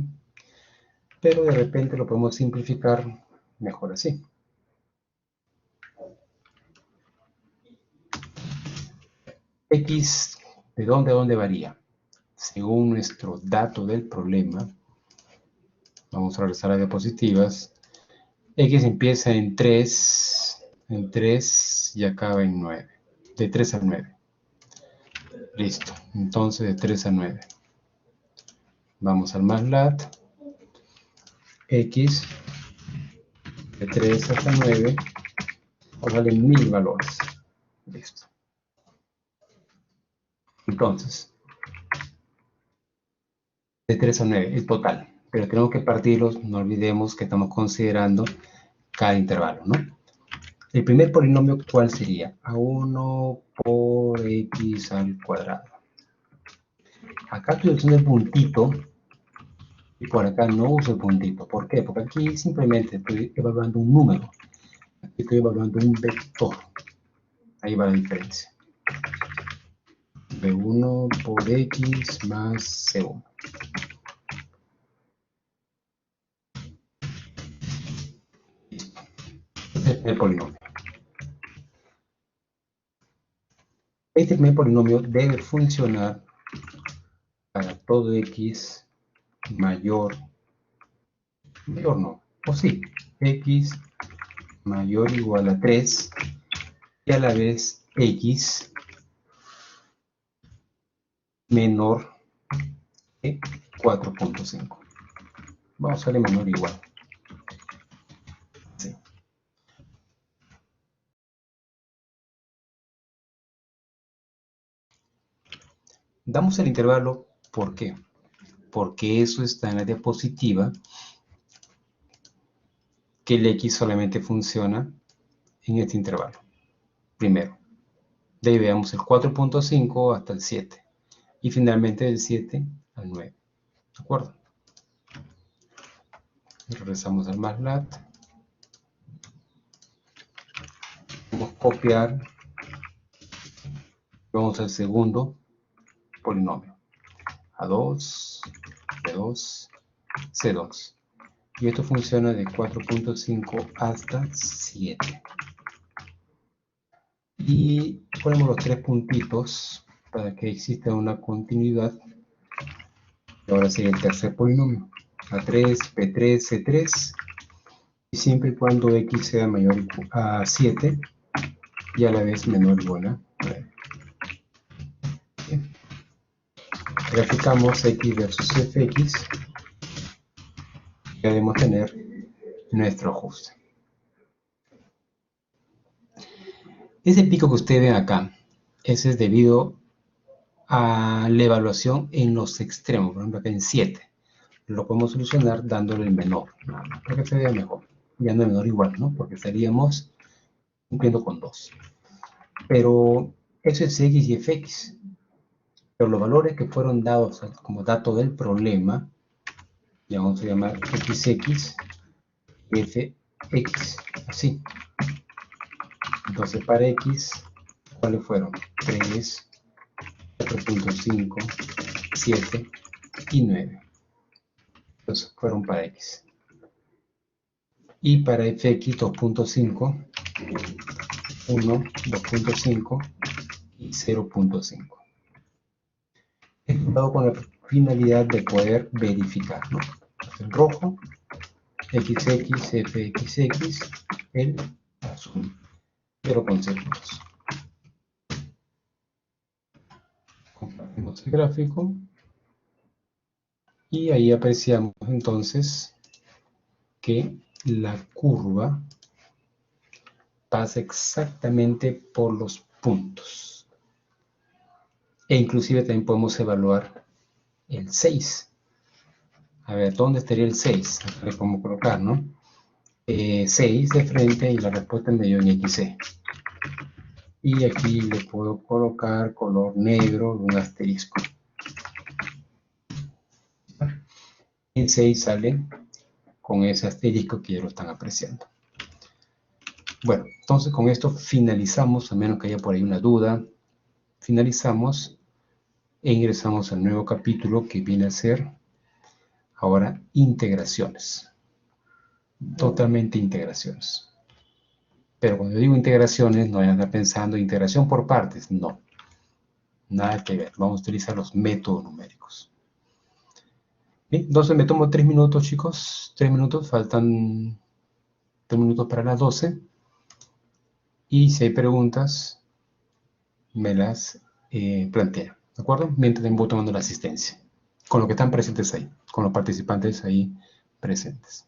pero de repente lo podemos simplificar mejor así. X, ¿de dónde a dónde varía? Según nuestro dato del problema, vamos a regresar a diapositivas, X empieza en 3 y acaba en 9, de 3 a 9. Listo, entonces de 3 a 9. Vamos al MATLAB, X de 3 hasta 9, nos valen 1000 valores. Listo. Entonces, de 3 a 9, el total. Pero tenemos que partirlos, no olvidemos que estamos considerando cada intervalo, ¿no? El primer polinomio, ¿cuál sería? A1 por x al cuadrado. Acá estoy usando el puntito y por acá no uso el puntito. ¿Por qué? Porque aquí simplemente estoy evaluando un número. Aquí estoy evaluando un vector. Ahí va la diferencia. B1 por x más C1. Listo. Este es el polinomio. Este primer polinomio debe funcionar para todo x mayor no, o sí, x mayor o igual a 3 y a la vez x menor que 4.5. Vamos a darle menor o igual. Sí. Damos el intervalo, ¿por qué? Porque eso está en la diapositiva, que el x solamente funciona en este intervalo. Primero, de ahí veamos el 4.5 hasta el 7. Y finalmente del 7 al 9. ¿De acuerdo? Regresamos al MATLAB. Vamos a copiar. Vamos al segundo polinomio. A2, B2, C2. Y esto funciona de 4.5 hasta 7. Y ponemos los tres puntitos para que exista una continuidad. Y ahora sigue el tercer polinomio. A3, B3, C3. Y siempre y cuando x sea mayor a 7 y a la vez menor o igual a 9. Bien. Graficamos x versus fx. Y debemos tener nuestro ajuste. Ese pico que ustedes ven acá Ese es debido a la evaluación en los extremos, por ejemplo acá en 7. Lo podemos solucionar dándole el menor, para que se vea mejor. Ya no el menor igual, ¿no? Porque estaríamos cumpliendo con 2. Pero eso es x y fx. Pero los valores que fueron dados como dato del problema, ya vamos a llamar xx, fx, así. Entonces para x, ¿cuáles fueron? 3, 4.5, 7 y 9. Entonces fueron para x. Y para fx 2.5, 1, 2.5 y 0.5. Esto dado con la finalidad de poder verificar, ¿no? En rojo, XX, FXX, el azul, 0.02. Compartimos el gráfico y ahí apreciamos entonces que la curva pasa exactamente por los puntos. E inclusive también podemos evaluar el 6. A ver, ¿dónde estaría el 6? A ver cómo colocar, ¿no? 6 de frente y la respuesta me dio en XC. Y aquí le puedo colocar color negro de un asterisco. En 6 sale con ese asterisco que ya lo están apreciando. Bueno, entonces con esto finalizamos, a menos que haya por ahí una duda, finalizamos e ingresamos al nuevo capítulo que viene a ser ahora integraciones. Totalmente integraciones. Pero cuando digo integraciones, no vayan a estar pensando integración por partes, no. Nada que ver, vamos a utilizar los métodos numéricos. Bien, entonces me tomo 3 minutos, chicos. 3 minutos, faltan 3 minutos para las 12. Y si hay preguntas, me las plantean, ¿de acuerdo? Mientras voy tomando la asistencia. Con los que están presentes ahí, con los participantes ahí presentes.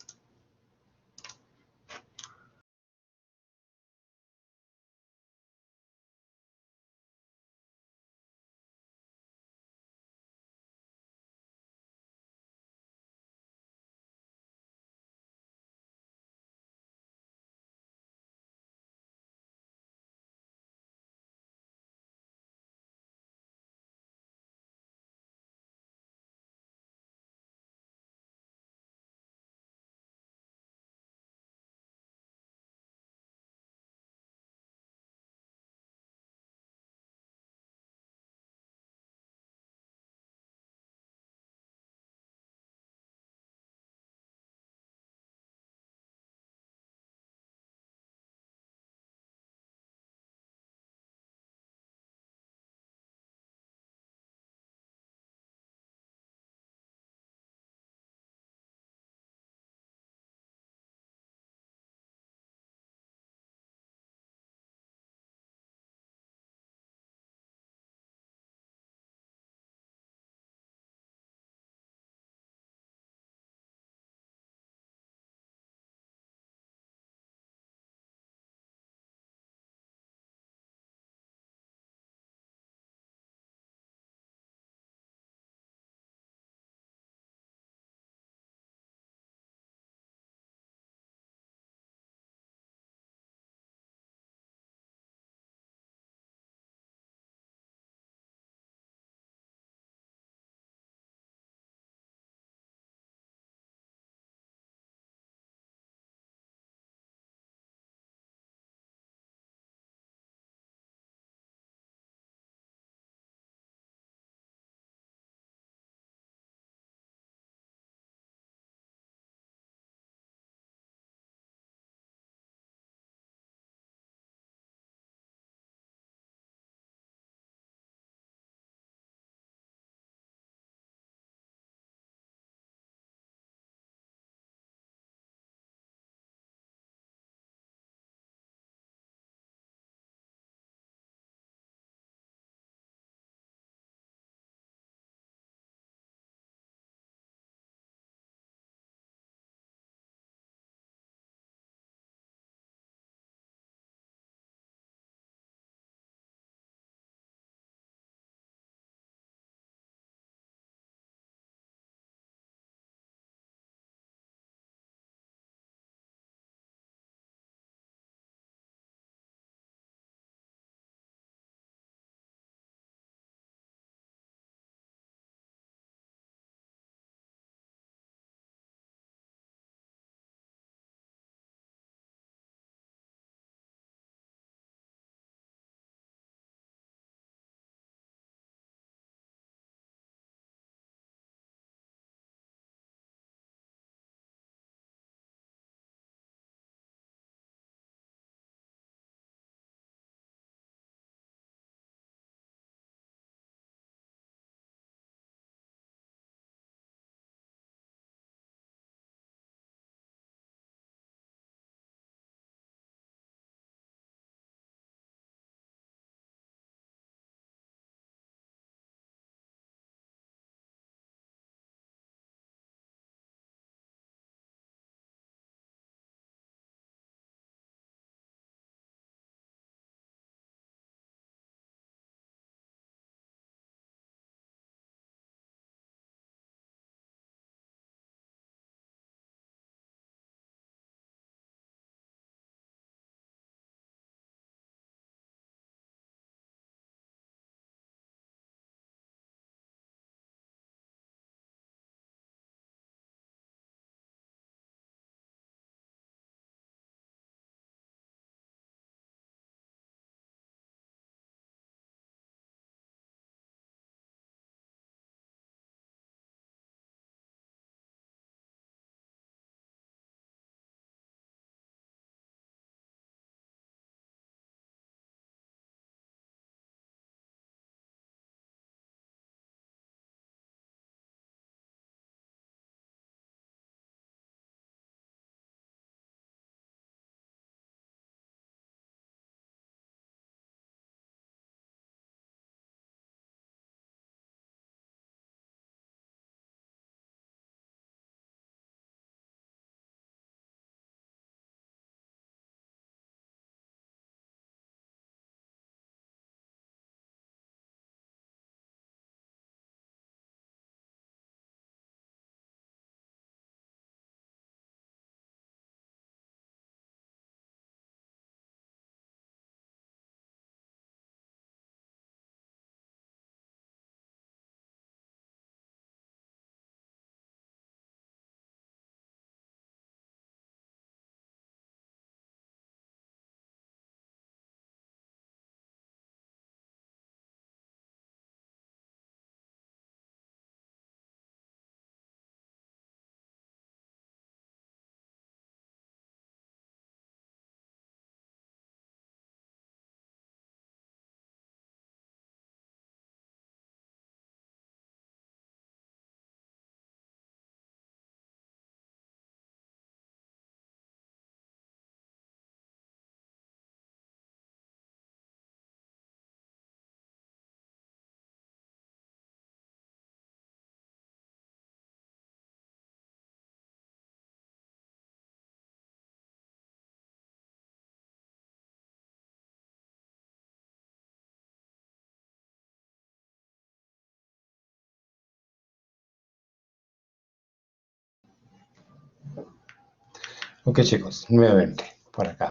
Ok, chicos, nuevamente, por acá.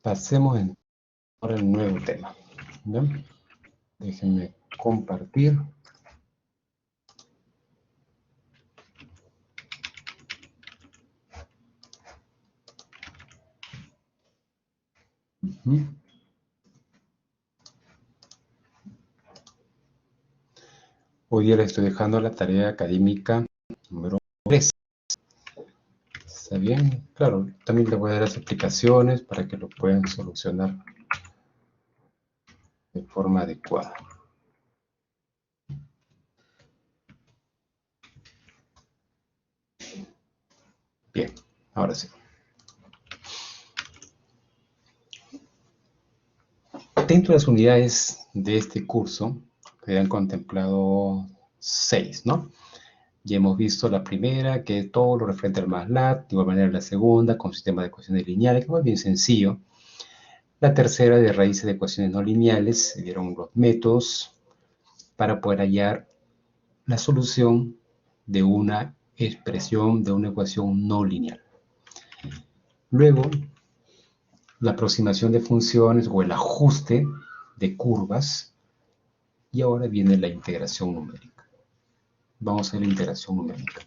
Pasemos ahora al nuevo tema. ¿Ya? Déjenme compartir. Hoy día les estoy dejando la tarea académica número 3. ¿Está bien? Claro, también les voy a dar las explicaciones para que lo puedan solucionar de forma adecuada. Bien, ahora sí. Dentro de las unidades de este curso, quedan contemplado 6, ¿no? Ya hemos visto la primera, que es todo lo referente al MATLAB, de igual manera la segunda, con sistema de ecuaciones lineales, que es bien sencillo. La tercera, de raíces de ecuaciones no lineales, se dieron los métodos para poder hallar la solución de una expresión, de una ecuación no lineal. Luego, la aproximación de funciones o el ajuste de curvas. Y ahora viene la integración numérica. Vamos a ver la integración numérica.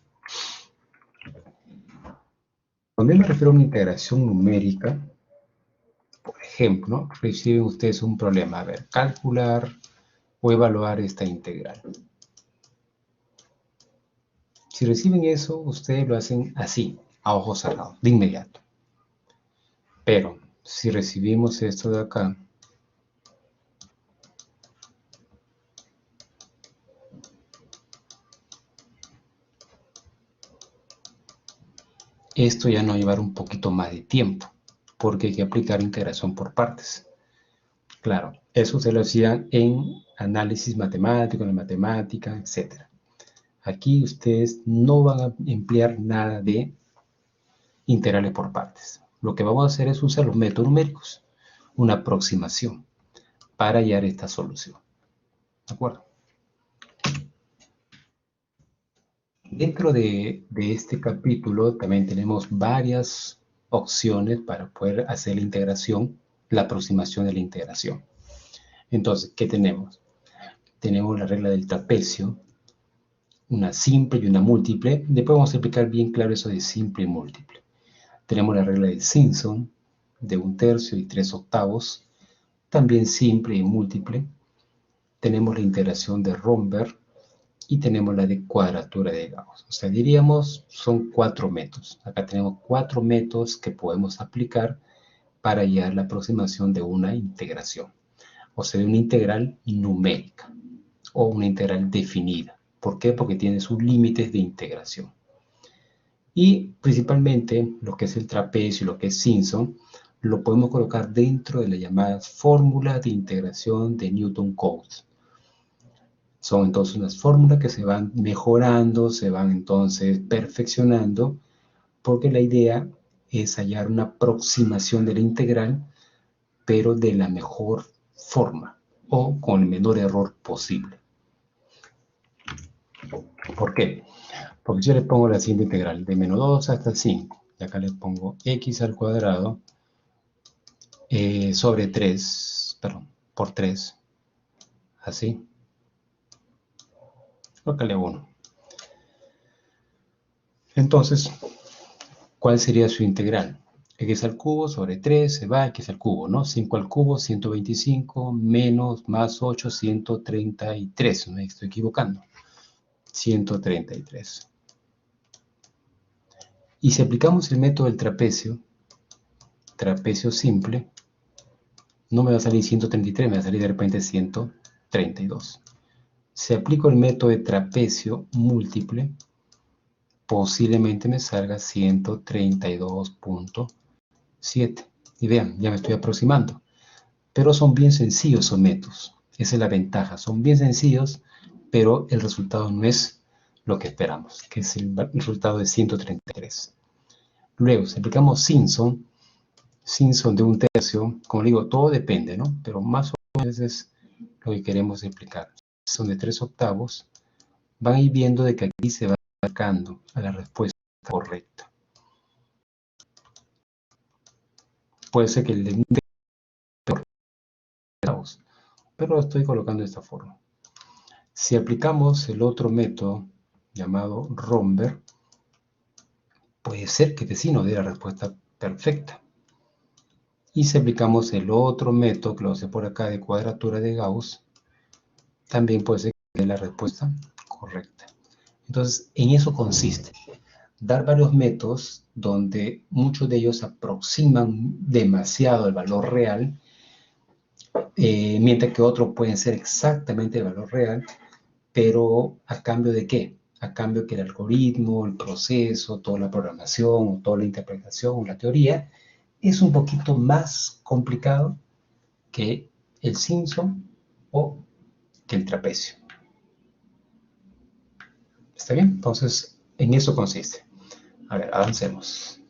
Cuando yo me refiero a una integración numérica, por ejemplo, reciben ustedes un problema. A ver, calcular o evaluar esta integral. Si reciben eso, ustedes lo hacen así, a ojos cerrados, de inmediato. Pero si recibimos esto de acá, esto ya nos va a llevar un poquito más de tiempo, porque hay que aplicar integración por partes. Claro, eso se lo hacían en análisis matemático, en la matemática, etc. Aquí ustedes no van a emplear nada de integrales por partes. Lo que vamos a hacer es usar los métodos numéricos, una aproximación, para hallar esta solución. ¿De acuerdo? Dentro de este capítulo también tenemos varias opciones para poder hacer la integración, la aproximación de la integración. Entonces, ¿qué tenemos? Tenemos la regla del trapecio, una simple y una múltiple. Después vamos a explicar bien claro eso de simple y múltiple. Tenemos la regla de Simpson, de 1/3 y 3/8, también simple y múltiple. Tenemos la integración de Romberg y tenemos la de cuadratura de Gauss. O sea, diríamos, son 4 métodos. Acá tenemos 4 métodos que podemos aplicar para hallar la aproximación de una integración. O sea, de una integral numérica o una integral definida. ¿Por qué? Porque tiene sus límites de integración. Y principalmente lo que es el trapecio y lo que es Simpson, lo podemos colocar dentro de las llamadas fórmulas de integración de Newton-Cotes. Son entonces unas fórmulas que se van mejorando, se van entonces perfeccionando, porque la idea es hallar una aproximación de la integral, pero de la mejor forma o con el menor error posible. ¿Por qué? Porque yo le pongo la siguiente integral, de menos 2 hasta 5. Y acá le pongo x al cuadrado sobre 3, perdón, por 3, así. Acá le 1. Entonces, ¿cuál sería su integral? X al cubo sobre 3 se va x al cubo, ¿no? 5 al cubo, 125, menos, más 8, 133. No me estoy equivocando. 133. Y si aplicamos el método del trapecio simple, no me va a salir 133, me va a salir de repente 132. Si aplico el método de trapecio múltiple, posiblemente me salga 132.7. Y vean, ya me estoy aproximando. Pero son bien sencillos esos métodos. Esa es la ventaja. Son bien sencillos, pero el resultado no es lo que esperamos, que es el resultado de 133. Luego, si aplicamos Simpson de 1/3, como digo, todo depende, ¿no? Pero más o menos es lo que queremos explicar. Son de 3/8. Van a ir viendo de que aquí se va sacando a la respuesta correcta. puede ser que el de peor, pero lo estoy colocando de esta forma. Si aplicamos el otro método llamado Romberg, puede ser que sí nos dé la respuesta perfecta. Y si aplicamos el otro método, que lo hace por acá, de cuadratura de Gauss, también puede ser que dé la respuesta correcta. Entonces, en eso consiste. Dar varios métodos donde muchos de ellos aproximan demasiado el valor real, mientras que otros pueden ser exactamente el valor real, pero ¿a cambio de qué? A cambio que el algoritmo, el proceso, toda la programación, o toda la interpretación, o la teoría, es un poquito más complicado que el Simpson o que el trapecio. ¿Está bien? Entonces, en eso consiste. A ver, avancemos.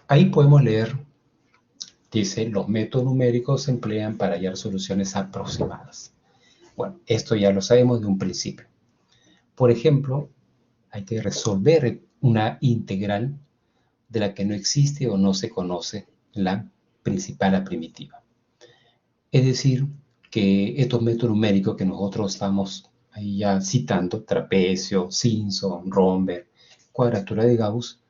Ahí podemos leer, dice, los métodos numéricos se emplean para hallar soluciones aproximadas. Bueno, esto ya lo sabemos de un principio. Por ejemplo, hay que resolver una integral de la que no existe o no se conoce la principal, la primitiva. Es decir, que estos métodos numéricos que nosotros estamos ahí ya citando, trapecio, Simpson, Romberg, cuadratura de Gauss,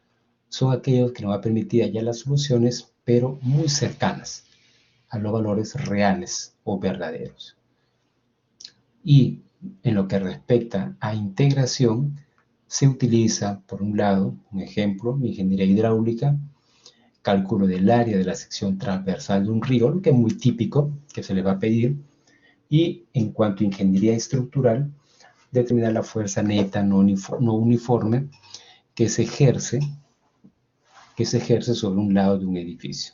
son aquellos que nos van a permitir hallar las soluciones, pero muy cercanas a los valores reales o verdaderos. Y en lo que respecta a integración, se utiliza, por un lado, un ejemplo, ingeniería hidráulica, cálculo del área de la sección transversal de un río, lo que es muy típico, que se le va a pedir, y en cuanto a ingeniería estructural, determinar la fuerza neta no uniforme que se ejerce sobre un lado de un edificio.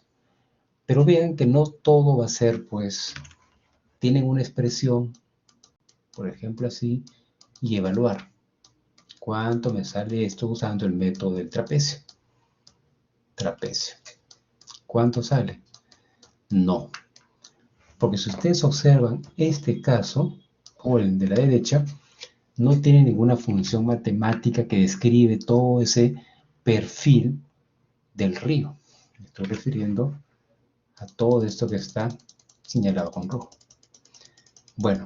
Pero vean que no todo va a ser, pues, tienen una expresión, por ejemplo así, y evaluar cuánto me sale esto usando el método del trapecio. Trapecio. ¿Cuánto sale? No. Porque si ustedes observan este caso, o el de la derecha, no tiene ninguna función matemática que describe todo ese perfil del río. Me estoy refiriendo a todo esto que está señalado con rojo. Bueno,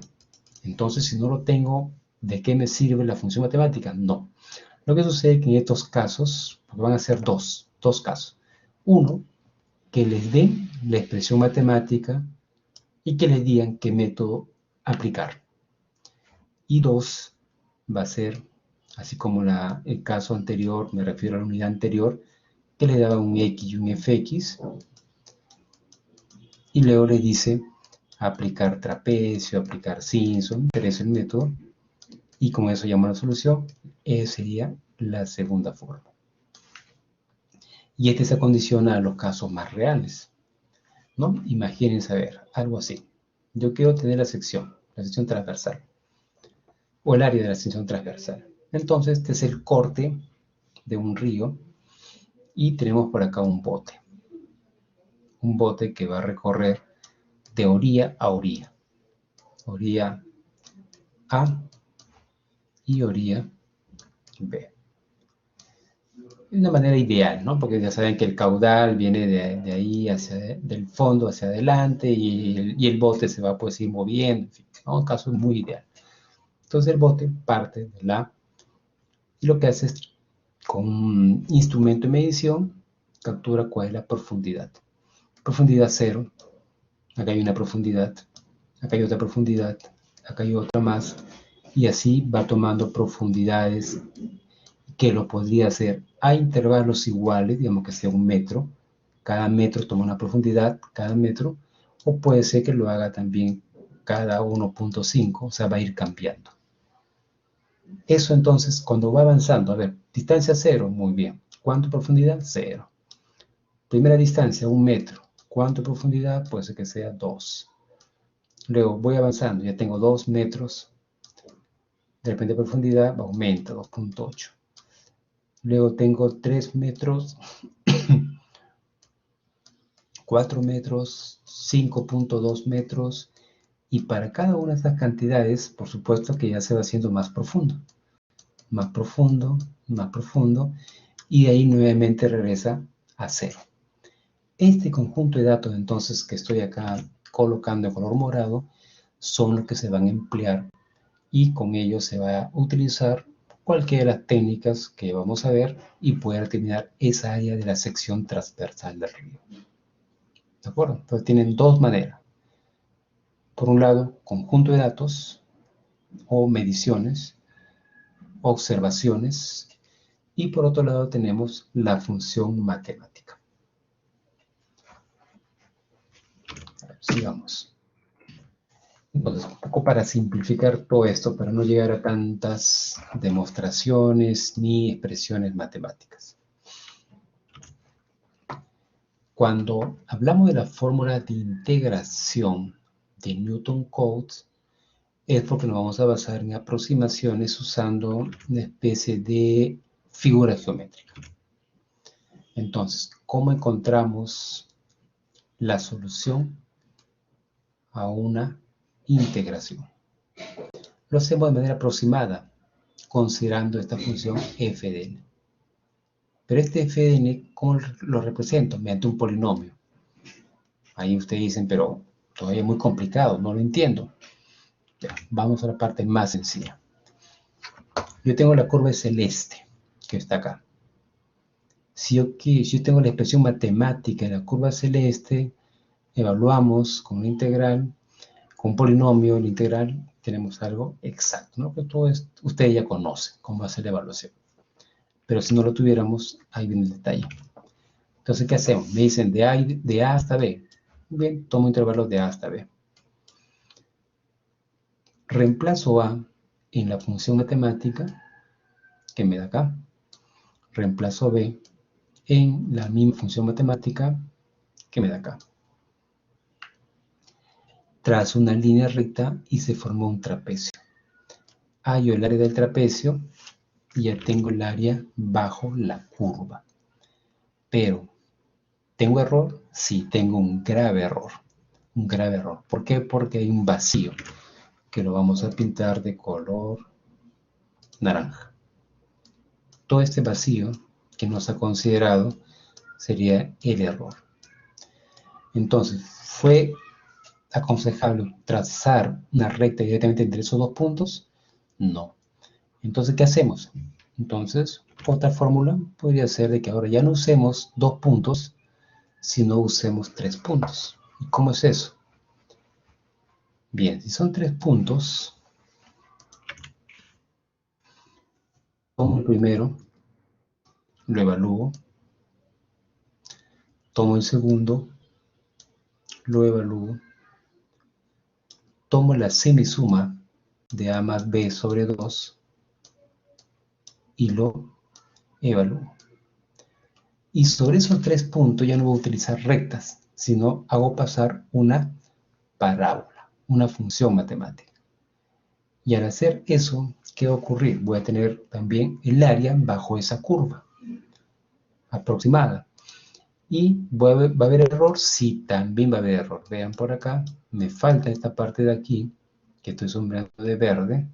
entonces si no lo tengo, ¿de qué me sirve la función matemática? No. Lo que sucede es que en estos casos, van a ser dos casos. Uno, que les den la expresión matemática y que les digan qué método aplicar. Y dos, va a ser, así como el caso anterior, me refiero a la unidad anterior, que le daba un X y un FX, y luego le dice aplicar trapecio, aplicar Simpson, pero es el método, y con eso llamo la solución. Esa sería la segunda forma. Y este se condiciona a los casos más reales, ¿no? Imagínense, a ver, algo así. Yo quiero tener la sección transversal, o el área de la sección transversal. Entonces, este es el corte de un río, y tenemos por acá un bote. Un bote que va a recorrer de orilla a orilla. Orilla A y orilla B. De una manera ideal, ¿no? Porque ya saben que el caudal viene de ahí, del fondo hacia adelante, y el bote se va pues ir moviendo, en fin, ¿no? Un caso muy ideal. Entonces el bote parte de la, y lo que hace es, con un instrumento de medición, captura cuál es la profundidad. Profundidad 0, acá hay una profundidad, acá hay otra profundidad, acá hay otra más, y así va tomando profundidades que lo podría hacer a intervalos iguales, digamos que sea 1 metro, cada metro toma una profundidad, cada metro, o puede ser que lo haga también cada 1.5, o sea, va a ir cambiando. Eso entonces, cuando va avanzando, a ver, distancia 0, muy bien. ¿Cuánto profundidad? 0. Primera distancia, 1 metro. ¿Cuánto profundidad? Puede ser que sea 2. Luego voy avanzando, ya tengo 2 metros. De repente profundidad aumenta, 2.8. Luego tengo 3 metros, 4 metros, 5.2 metros. Y para cada una de estas cantidades, por supuesto que ya se va haciendo más profundo. más profundo, y de ahí nuevamente regresa a 0. Este conjunto de datos entonces que estoy acá colocando en color morado son los que se van a emplear y con ellos se va a utilizar cualquiera de las técnicas que vamos a ver y poder determinar esa área de la sección transversal del río. ¿De acuerdo? Entonces tienen dos maneras. Por un lado, conjunto de datos o mediciones, observaciones, y por otro lado tenemos la función matemática. A ver, sigamos. Entonces, un poco para simplificar todo esto, para no llegar a tantas demostraciones ni expresiones matemáticas. Cuando hablamos de la fórmula de integración de Newton-Cotes, es porque nos vamos a basar en aproximaciones usando una especie de figura geométrica. Entonces, ¿cómo encontramos la solución a una integración? Lo hacemos de manera aproximada, considerando esta función f de n. Pero este f de n, ¿cómo lo represento? Mediante un polinomio. Ahí ustedes dicen, pero todavía es muy complicado, no lo entiendo. Ya, vamos a la parte más sencilla. Yo tengo la curva celeste, que está acá. Si yo tengo la expresión matemática en la curva celeste, evaluamos con una integral, con un polinomio, la integral, tenemos algo exacto, ¿no? Que todo esto ustedes ya conocen cómo hacer la evaluación. Pero si no lo tuviéramos, ahí viene el detalle. Entonces, ¿qué hacemos? Me dicen de A hasta B. Bien, tomo intervalos de A hasta B. Reemplazo A en la función matemática que me da acá. Reemplazo B en la misma función matemática que me da acá. Trazo una línea recta y se formó un trapecio. Hallo el área del trapecio y ya tengo el área bajo la curva. Pero, ¿tengo error? Sí, tengo un grave error. Un grave error. ¿Por qué? Porque hay un vacío que lo vamos a pintar de color naranja. Todo este vacío que no se ha considerado sería el error. Entonces, ¿fue aconsejable trazar una recta directamente entre esos dos puntos? No. Entonces, ¿qué hacemos? Entonces, otra fórmula podría ser de que ahora ya no usemos 2 puntos, sino usemos 3 puntos. ¿Y cómo es eso? Bien, si son 3 puntos, tomo el primero, lo evalúo, tomo el segundo, lo evalúo, tomo la semisuma de A más B sobre 2 y lo evalúo. Y sobre esos 3 puntos ya no voy a utilizar rectas, sino hago pasar una parábola, una función matemática. Y al hacer eso, ¿qué va a ocurrir? Voy a tener también el área bajo esa curva aproximada. ¿Y va a haber error? Sí, también va a haber error. Vean por acá, me falta esta parte de aquí, que estoy sombreando de verde.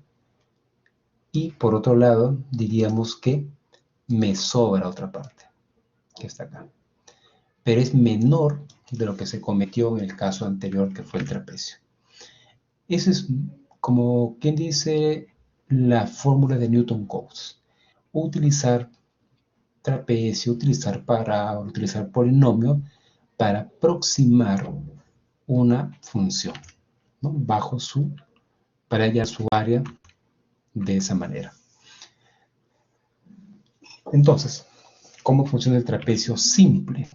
Y por otro lado, diríamos que me sobra otra parte, que está acá. Pero es menor de lo que se cometió en el caso anterior, que fue el trapecio. Esa es, como quien dice, la fórmula de Newton-Cotes. Utilizar trapecio, utilizar parábola, utilizar polinomio para aproximar una función, ¿no? Para hallar su área de esa manera. Entonces, ¿cómo funciona el trapecio simple?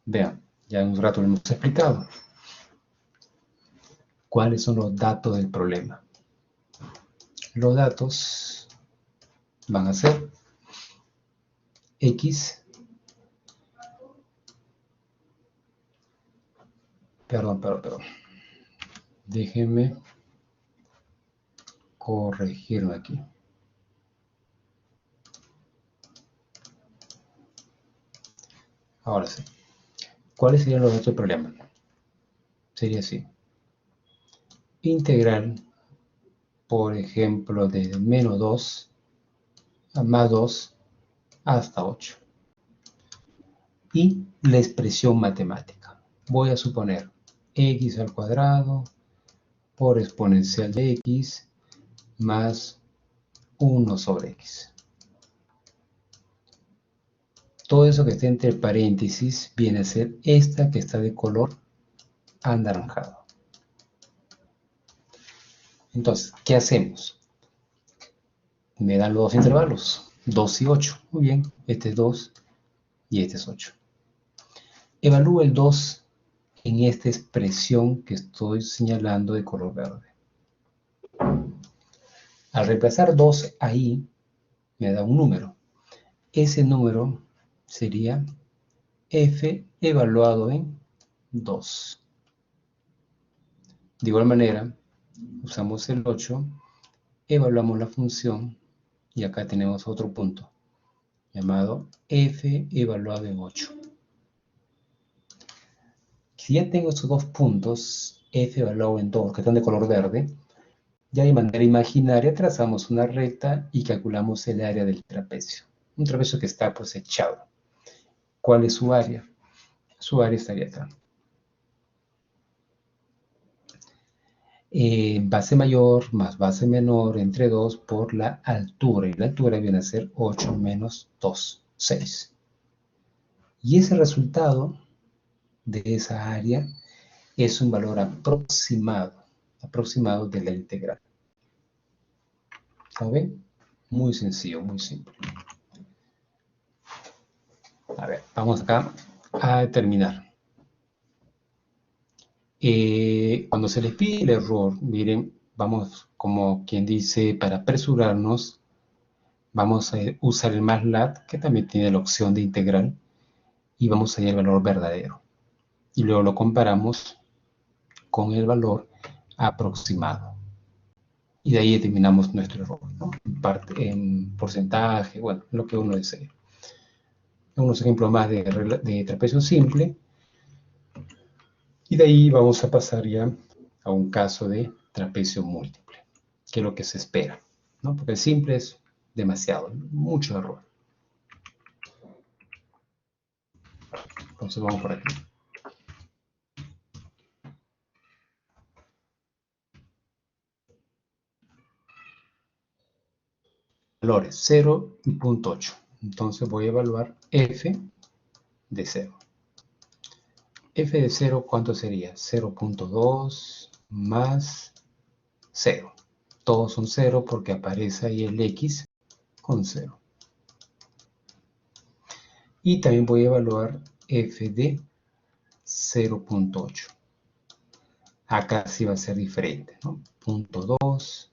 Vean, ya en un rato lo hemos explicado. ¿Cuáles son los datos del problema? Los datos van a ser X, perdón, déjenme corregirme aquí. Ahora sí. ¿Cuáles serían los datos del problema? Sería así. Integral, por ejemplo, de menos 2 más 2 hasta 8. Y la expresión matemática. Voy a suponer x al cuadrado por exponencial de x más 1 sobre x. Todo eso que está entre paréntesis viene a ser esta que está de color anaranjado. Entonces, ¿qué hacemos? Me dan los dos intervalos, 2 y 8. Muy bien, este es 2 y este es 8. Evalúo el 2 en esta expresión que estoy señalando de color verde. Al reemplazar 2 ahí, me da un número. Ese número sería f evaluado en 2. De igual manera, usamos el 8, evaluamos la función y acá tenemos otro punto llamado f evaluado en 8. Si ya tengo estos dos puntos, f evaluado en 2, que están de color verde, ya de manera imaginaria trazamos una recta y calculamos el área del trapecio. Un trapecio que está pues echado. ¿Cuál es su área? Su área estaría acá. Base mayor más base menor entre 2 por la altura. Y la altura viene a ser 8 menos 2, 6. Y ese resultado de esa área es un valor aproximado de la integral. ¿Saben? Muy sencillo, muy simple. A ver, vamos acá a terminar. Cuando se les pide el error, miren, vamos como quien dice, para apresurarnos, vamos a usar el MATLAB, que también tiene la opción de integral, y vamos a ir al valor verdadero. Y luego lo comparamos con el valor aproximado. Y de ahí determinamos nuestro error, ¿no? En porcentaje, bueno, lo que uno desee. Unos ejemplos más de trapecio simple. Y de ahí vamos a pasar ya a un caso de trapecio múltiple, que es lo que se espera, ¿no? Porque el simple es demasiado, mucho error. Entonces vamos por aquí. Valores 0 y 0.8. Entonces voy a evaluar f de 0. F de 0, ¿cuánto sería? 0.2 más 0. Todos son 0 porque aparece ahí el x con 0. Y también voy a evaluar f de 0.8. Acá sí va a ser diferente, ¿no? 0.2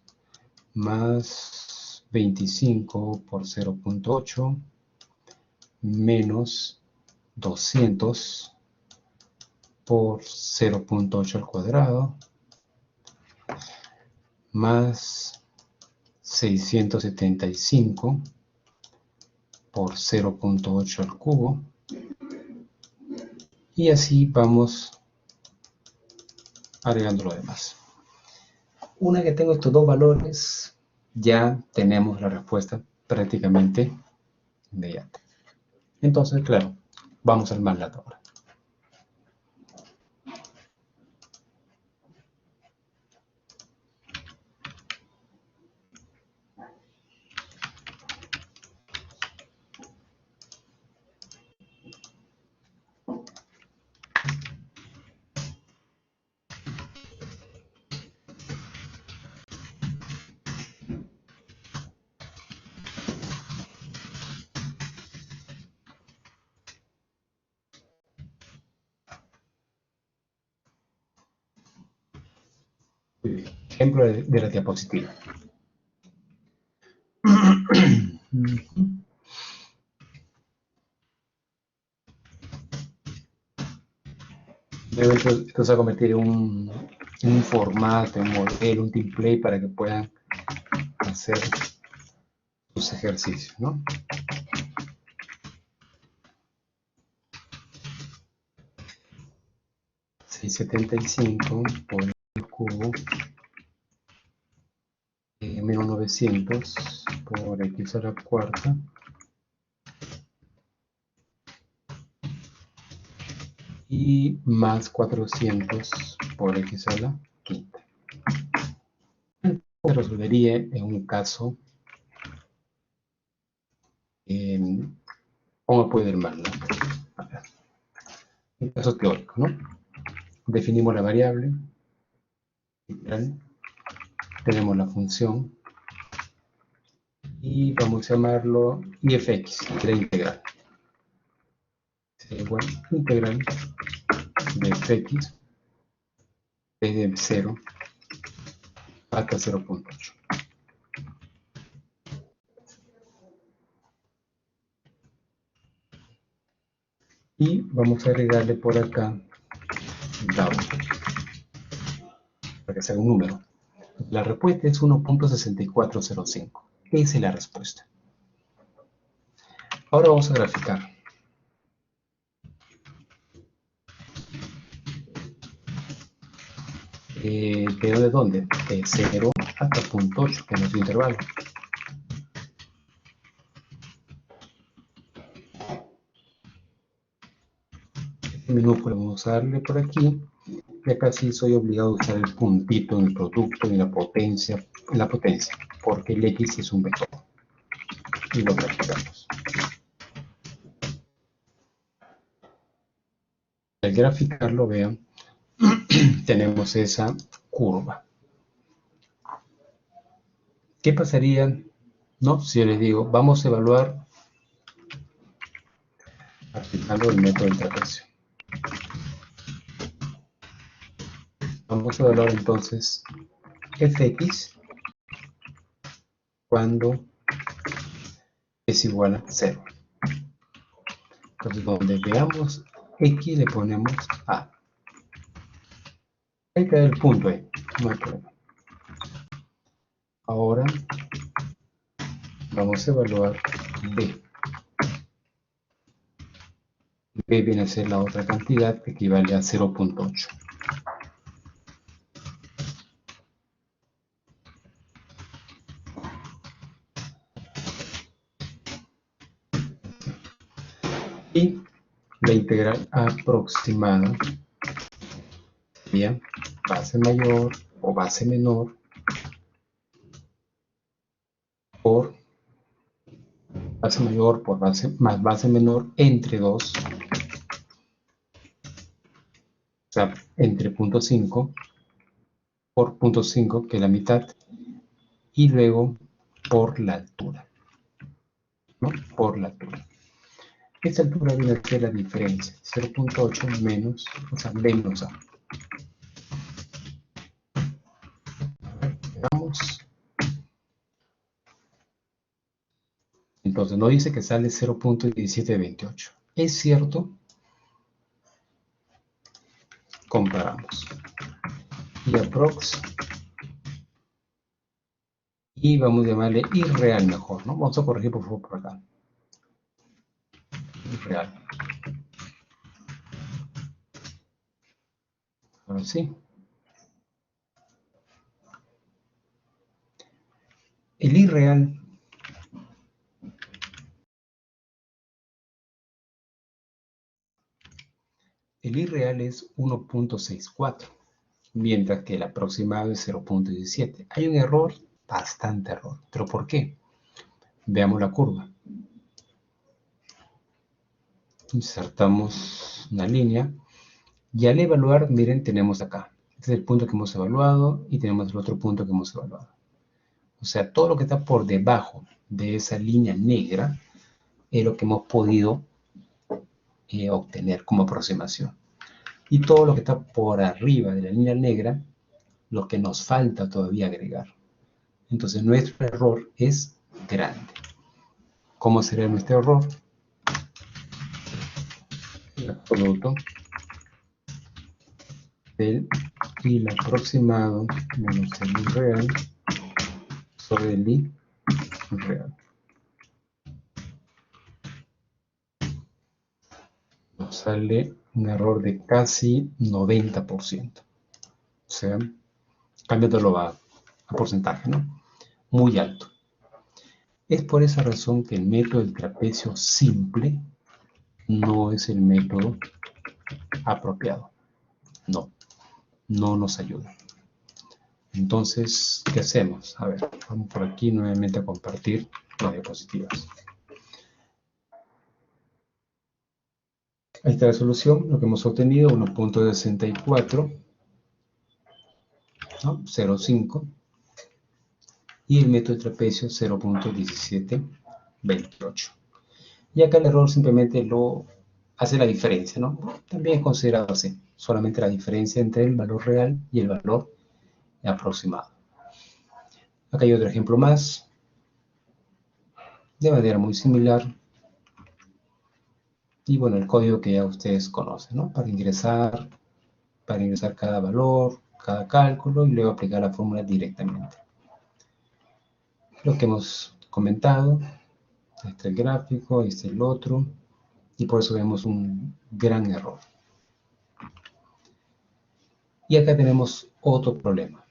más 25 por 0.8 menos 200 por 0.8 al cuadrado más 675 por 0.8 al cubo, y así vamos agregando lo demás. Una que tengo estos dos valores, ya tenemos la respuesta prácticamente inmediata. Entonces, claro, vamos al MATLAB ahora. Ejemplo de la diapositiva. Luego esto se va a convertir en un formato, un modelo, un template para que puedan hacer sus ejercicios, ¿no? $675 por el cubo menos 900 por x a la cuarta y más 400 por x a la quinta. Se resolvería en un caso, ¿cómo puede ir mal, no? Un caso teórico, ¿no? Definimos la variable, tenemos la función, y vamos a llamarlo IFX, la integral. Sería igual integral de fx desde 0 hasta 0.8. Y vamos a agregarle por acá down, para que sea un número. La respuesta es 1.6405. Esa es la respuesta. Ahora vamos a graficar. ¿De dónde? De 0 hasta 0.8, que es nuestro intervalo. Este minúsculo vamos a darle por aquí. Y acá sí soy obligado a usar el puntito en el producto, en la potencia, porque el x es un vector. Y lo graficamos. Al graficarlo, vean, tenemos esa curva. ¿Qué pasaría, no? Si yo les digo, vamos a evaluar aplicando el método del trapecio. Vamos a evaluar entonces fx cuando es igual a 0. Entonces, donde veamos x le ponemos a. Hay que dar el punto ahí, no hay problema. Ahora vamos a evaluar b. B viene a ser la otra cantidad que equivale a 0.8. Y la integral aproximada sería base mayor o base menor por base mayor por base más base menor entre 2, o sea, entre 0.5 por 0.5, que es la mitad, y luego por la altura, ¿no? Por la altura. Esta altura viene a ser la diferencia, 0.8 menos, o sea, menos a. Veamos. Entonces, no dice que sale 0.1728. ¿Es cierto? Comparamos. Y aprox. Y vamos a llamarle irreal mejor, ¿no? Vamos a corregir por favor por acá. Irreal. Ahora sí. El irreal es 1.64, mientras que el aproximado es 0.17. Hay un error, bastante error. ¿Pero por qué? Veamos la curva. Insertamos una línea y al evaluar, miren, tenemos acá. Este es el punto que hemos evaluado y tenemos el otro punto que hemos evaluado. O sea, todo lo que está por debajo de esa línea negra es lo que hemos podido obtener como aproximación. Y todo lo que está por arriba de la línea negra, lo que nos falta todavía agregar. Entonces, nuestro error es grande. ¿Cómo sería nuestro error? El absoluto del y aproximado menos el irreal sobre el i real. Nos sale un error de casi 90%. O sea, cambiándolo a porcentaje, ¿no? Muy alto. Es por esa razón que el método del trapecio simple no es el método apropiado. No, no nos ayuda. Entonces, ¿qué hacemos? A ver, vamos por aquí nuevamente a compartir las diapositivas. Ahí está la solución, lo que hemos obtenido, 1.64, ¿no? 0.5, y el método de trapecio 0.1728. Y acá el error simplemente lo hace la diferencia, ¿no? También es considerado así, solamente la diferencia entre el valor real y el valor aproximado. Acá hay otro ejemplo más, de manera muy similar. Y bueno, el código que ya ustedes conocen, ¿no? Para ingresar cada valor, cada cálculo y luego aplicar la fórmula directamente. Lo que hemos comentado, este es el gráfico, este es el otro, y por eso vemos un gran error. Y acá tenemos otro problema.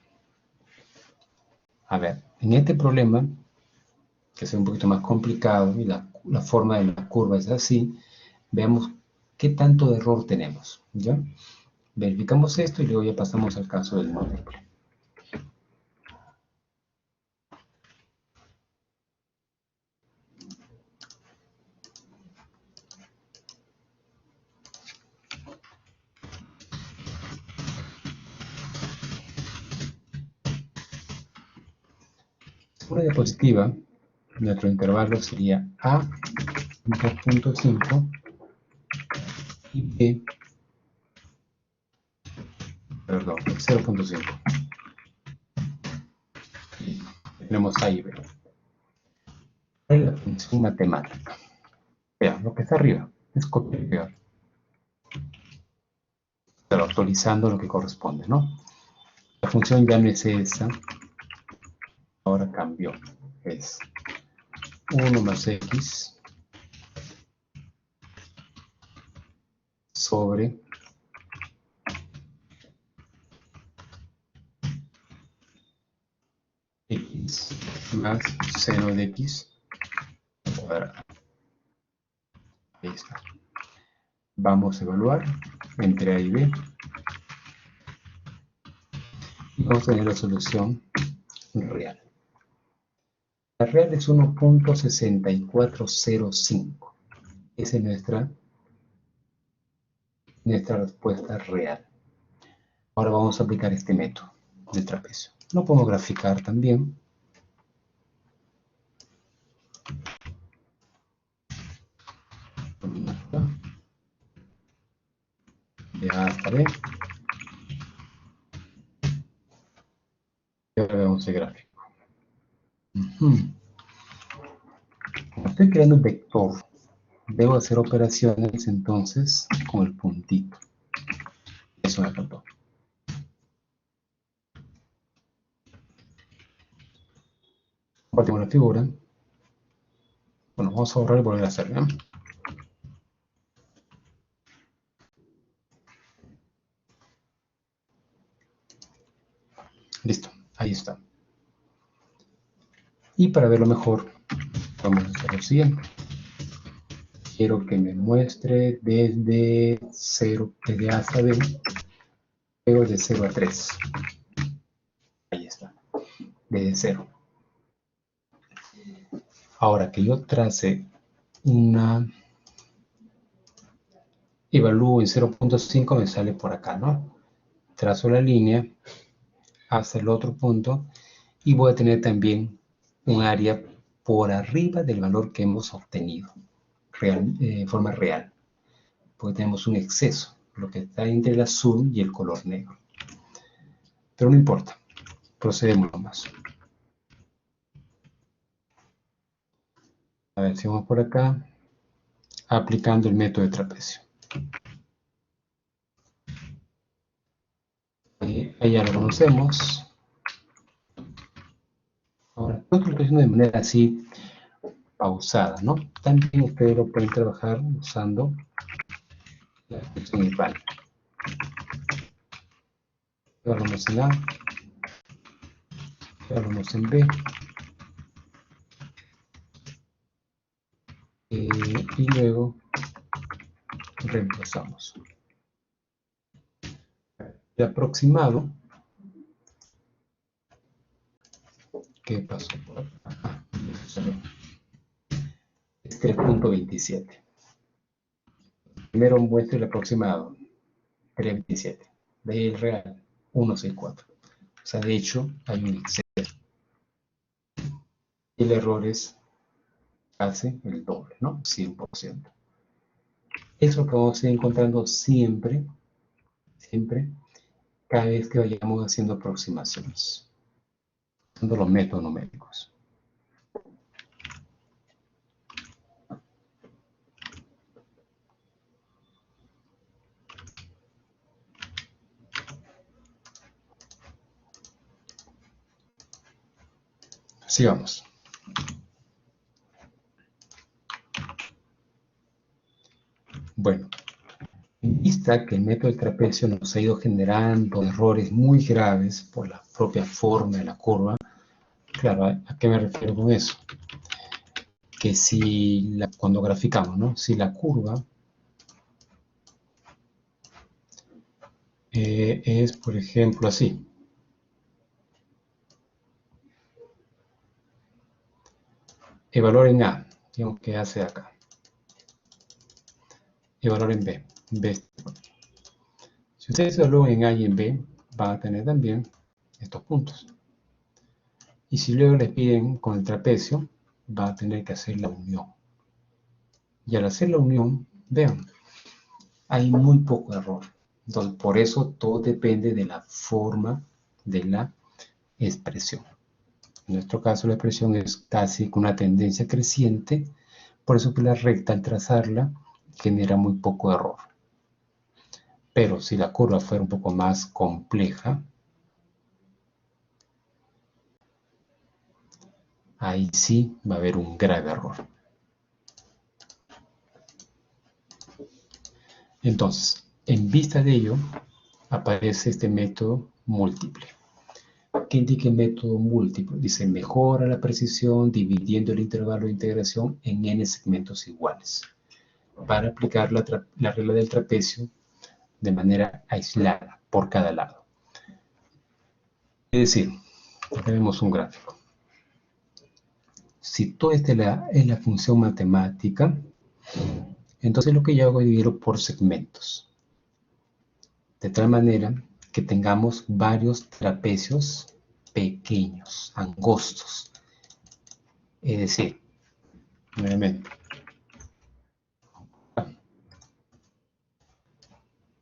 A ver, en este problema, que es un poquito más complicado y la forma de la curva es así, veamos qué tanto de error tenemos, ¿ya? Verificamos esto y luego ya pasamos al caso del múltiple. Una diapositiva, nuestro intervalo sería A 2.5 y B, perdón, 0.5. Tenemos A y B. ¿Cuál es la función matemática? Vean, lo que está arriba es copiar y pegar, pero actualizando lo que corresponde, ¿no? La función ya no es esa, ahora cambió. Es 1 más X sobre X más seno de X cuadrado. Ahí está. Vamos a evaluar entre A y B. Y vamos a tener la solución real. La real es 1.6405. Esa es nuestra respuesta real. Ahora vamos a aplicar este método de trapecio. Lo podemos graficar también. De A hasta B. Y ahora vemos el gráfico. Como estoy creando un vector, debo hacer operaciones entonces con el puntito. Eso me faltó. Compartimos la figura. Bueno, vamos a borrar y volver a hacerlo, ¿no? Listo, ahí está. Y para verlo mejor, vamos a hacer lo siguiente. Quiero que me muestre desde 0, desde A hasta B, luego de 0 a 3. Ahí está, desde 0. Ahora que yo trace una, evalúo en 0.5, me sale por acá, ¿no? Trazo la línea hasta el otro punto y voy a tener también un área por arriba del valor que hemos obtenido, forma real, porque tenemos un exceso, lo que está entre el azul y el color negro. Pero no importa, procedemos nomás. A ver, si vamos por acá, aplicando el método de trapecio. Ahí ya lo conocemos. Ahora, esto lo estoy haciendo de manera así pausada, ¿no? También ustedes lo pueden trabajar usando la función igual. Evaluamos en A, evaluamos en B, y luego reemplazamos. El aproximado, ¿qué pasó por acá? Es 3.27. Primero muestro el aproximado, 3.27. De ahí el real, 1.64. O sea, de hecho, hay un exceso. Y el error es casi el doble, ¿no? 100%. Es lo que vamos a ir encontrando siempre, cada vez que vayamos haciendo aproximaciones, usando los métodos numéricos. Sigamos. Bueno, en vista que el método del trapecio nos ha ido generando errores muy graves por la propia forma de la curva, claro, ¿a qué me refiero con eso? Que si cuando graficamos, ¿no? Si la curva es, por ejemplo, así. El valor en A, digamos que hace acá. El valor en B, B. Si ustedes evalúan en A y en B, van a tener también estos puntos. Y si luego les piden con el trapecio, va a tener que hacer la unión. Y al hacer la unión, vean, hay muy poco error. Entonces, por eso todo depende de la forma de la expresión. En nuestro caso, la expresión es casi con una tendencia creciente, por eso que la recta al trazarla genera muy poco error. Pero si la curva fuera un poco más compleja, ahí sí va a haber un grave error. Entonces, en vista de ello, aparece este método múltiple. ¿Qué indica el método múltiple? Dice, mejora la precisión dividiendo el intervalo de integración en n segmentos iguales, para aplicar la regla del trapecio de manera aislada por cada lado. Es decir, acá vemos un gráfico. Si todo esto es la función matemática, entonces lo que yo hago es dividirlo por segmentos, de tal manera que tengamos varios trapecios pequeños, angostos. Es decir, nuevamente,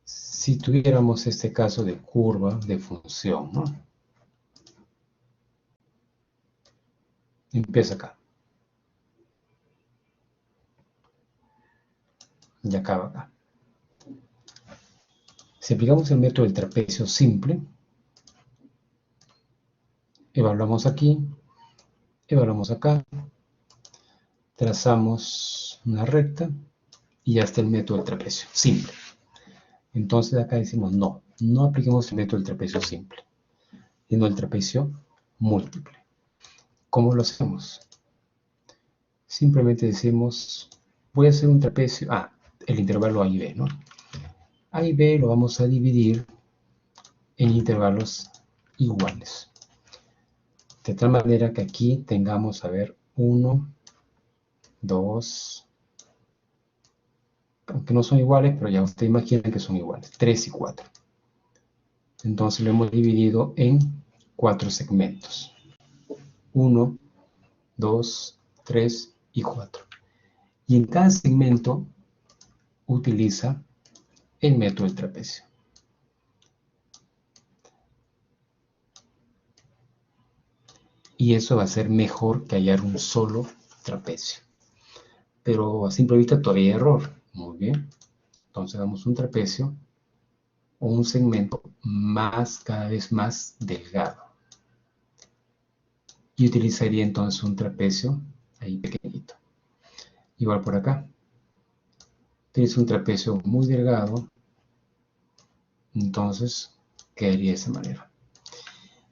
si tuviéramos este caso de curva de función, ¿no? Empieza acá. Y acaba acá. Si aplicamos el método del trapecio simple, evaluamos aquí, evaluamos acá, trazamos una recta y ya está el método del trapecio simple. Entonces acá decimos no, no apliquemos el método del trapecio simple, sino el trapecio múltiple. ¿Cómo lo hacemos? Simplemente decimos, voy a hacer un trapecio, el intervalo A y B, ¿no? A y B lo vamos a dividir en intervalos iguales. De tal manera que aquí tengamos, a ver, 1, 2, aunque no son iguales, pero ya ustedes imaginan que son iguales, 3 y 4. Entonces lo hemos dividido en 4 segmentos. 1, 2, 3 y 4. Y en cada segmento utiliza el método del trapecio. Y eso va a ser mejor que hallar un solo trapecio. Pero a simple vista todavía hay error. Muy bien. Entonces damos un trapecio o un segmento cada vez más delgado. Y utilizaría entonces un trapecio ahí pequeñito. Igual por acá. Utilizo un trapecio muy delgado. Entonces quedaría de esa manera.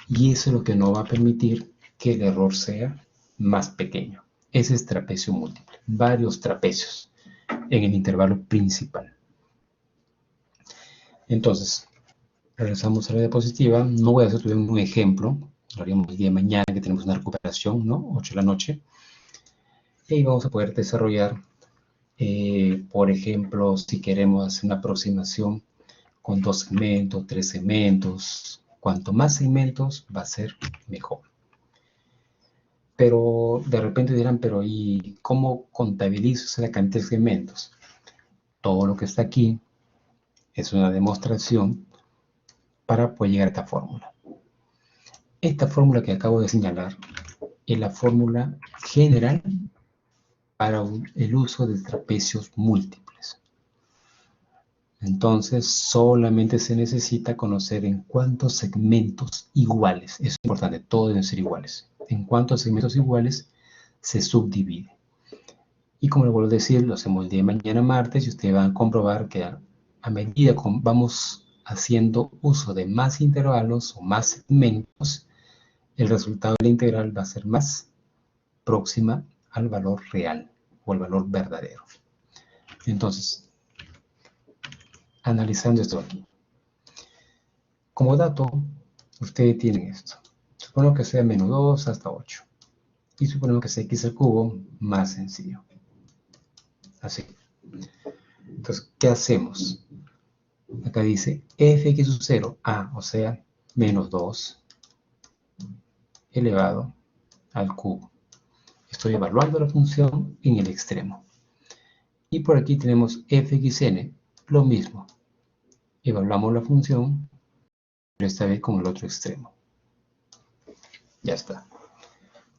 Y eso es lo que no va a permitir que el error sea más pequeño. Ese es trapecio múltiple. varios trapecios en el intervalo principal. Entonces, regresamos a la diapositiva. No voy a hacer un ejemplo, lo haríamos el día de mañana que tenemos una recuperación, ¿no? 8 de la noche. Y ahí vamos a poder desarrollar, por ejemplo, si queremos hacer una aproximación con 2 segmentos, 3 segmentos. Cuanto más segmentos va a ser mejor. Pero de repente dirán, pero ¿y cómo contabilizo esa cantidad de segmentos? Todo lo que está aquí es una demostración para poder llegar a esta fórmula. Esta fórmula que acabo de señalar es la fórmula general para el uso de trapecios múltiples. Entonces, solamente se necesita conocer en cuántos segmentos iguales, eso es importante, todos deben ser iguales, en cuántos segmentos iguales se subdivide. Y como le vuelvo a decir, lo hacemos el día de mañana martes y ustedes van a comprobar que a medida que vamos haciendo uso de más intervalos o más segmentos, el resultado de la integral va a ser más próxima al valor real o al valor verdadero. Entonces, analizando esto aquí. Como dato, ustedes tienen esto. Supongo que sea menos 2 hasta 8. Y suponemos que sea x al cubo más sencillo. Así. Entonces, ¿qué hacemos? Acá dice fx sub 0, o sea, menos 2 elevado al cubo. Estoy evaluando la función en el extremo. Y por aquí tenemos fxn, lo mismo. Evaluamos la función, pero esta vez con el otro extremo. Ya está.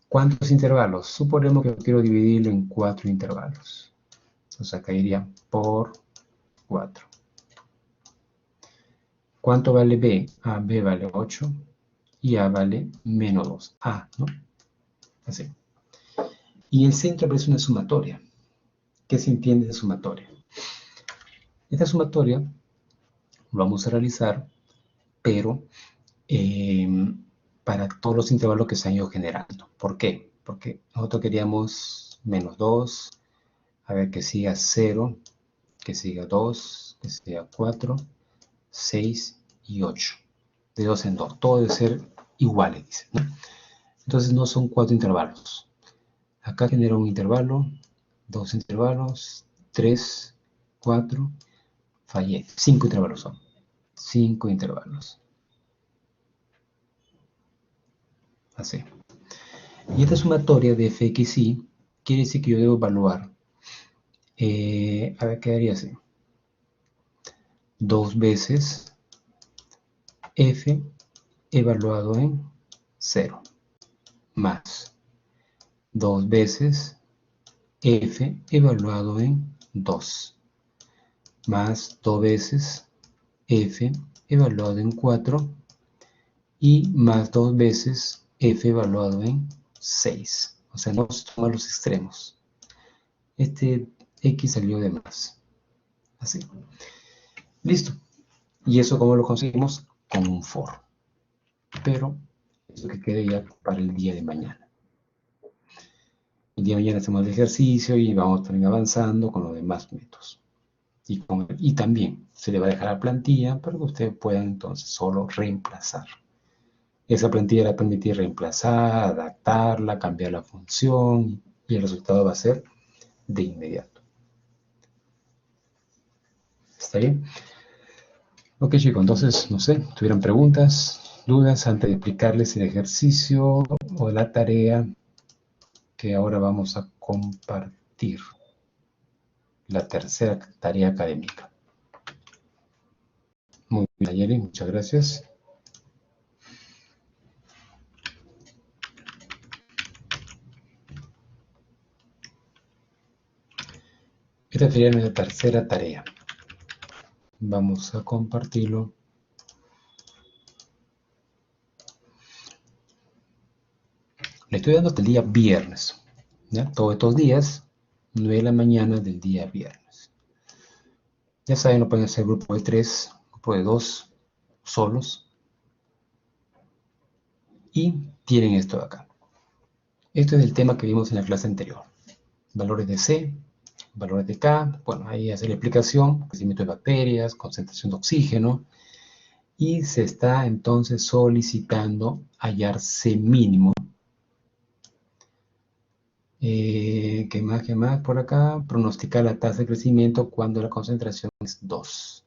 ¿Cuántos intervalos? Suponemos que quiero dividirlo en 4 intervalos. Entonces acá iría por 4. ¿Cuánto vale b? B vale 8 y a vale menos 2. ¿No? Así. Y el centro aparece una sumatoria. ¿Qué se entiende de sumatoria? Esta sumatoria lo vamos a realizar, pero para todos los intervalos que se han ido generando. ¿Por qué? Porque nosotros queríamos menos 2, a ver que siga 0, que siga 2, que siga 4, 6 y 8. De 2 en 2. Todo debe ser iguales, dice, ¿no? Entonces no son 4 intervalos. Acá genera un intervalo, 2 intervalos, 3, 4, fallé. 5 intervalos son. 5 intervalos. Así. Y esta sumatoria de fxy quiere decir que yo debo evaluar. A ver, quedaría así. 2 veces f evaluado en 0 más 2 veces f evaluado en 2 más 2 veces f evaluado en 4 y más 2 veces f evaluado en 6. O sea, no se toman los extremos. Este x salió de más. Así. Listo. ¿Y eso cómo lo conseguimos? Con un for. Pero eso que quede ya para el día de mañana. El día de mañana hacemos el ejercicio y vamos también avanzando con los demás métodos. Y también se le va a dejar la plantilla para que ustedes puedan entonces solo reemplazar. Esa plantilla le va a permitir reemplazar, adaptarla, cambiar la función y el resultado va a ser de inmediato. ¿Está bien? Ok, chicos, entonces, no sé, ¿tuvieran preguntas, dudas antes de explicarles el ejercicio o la tarea que ahora vamos a compartir? La tercera tarea académica. Muy bien, Nayeli, muchas gracias. Esta sería nuestra tercera tarea. Vamos a compartirlo. Le estoy dando hasta el día viernes. ¿Ya? Todos estos días, 9 de la mañana del día viernes. Ya saben, lo pueden hacer grupo de 3, grupo de 2, solos. Y tienen esto de acá. Esto es el tema que vimos en la clase anterior. valores de C, valores de K, bueno, ahí hace la explicación, crecimiento de bacterias, concentración de oxígeno, y se está entonces solicitando hallar C mínimo. ¿Qué más? ¿Qué más por acá? Pronosticar la tasa de crecimiento cuando la concentración es 2.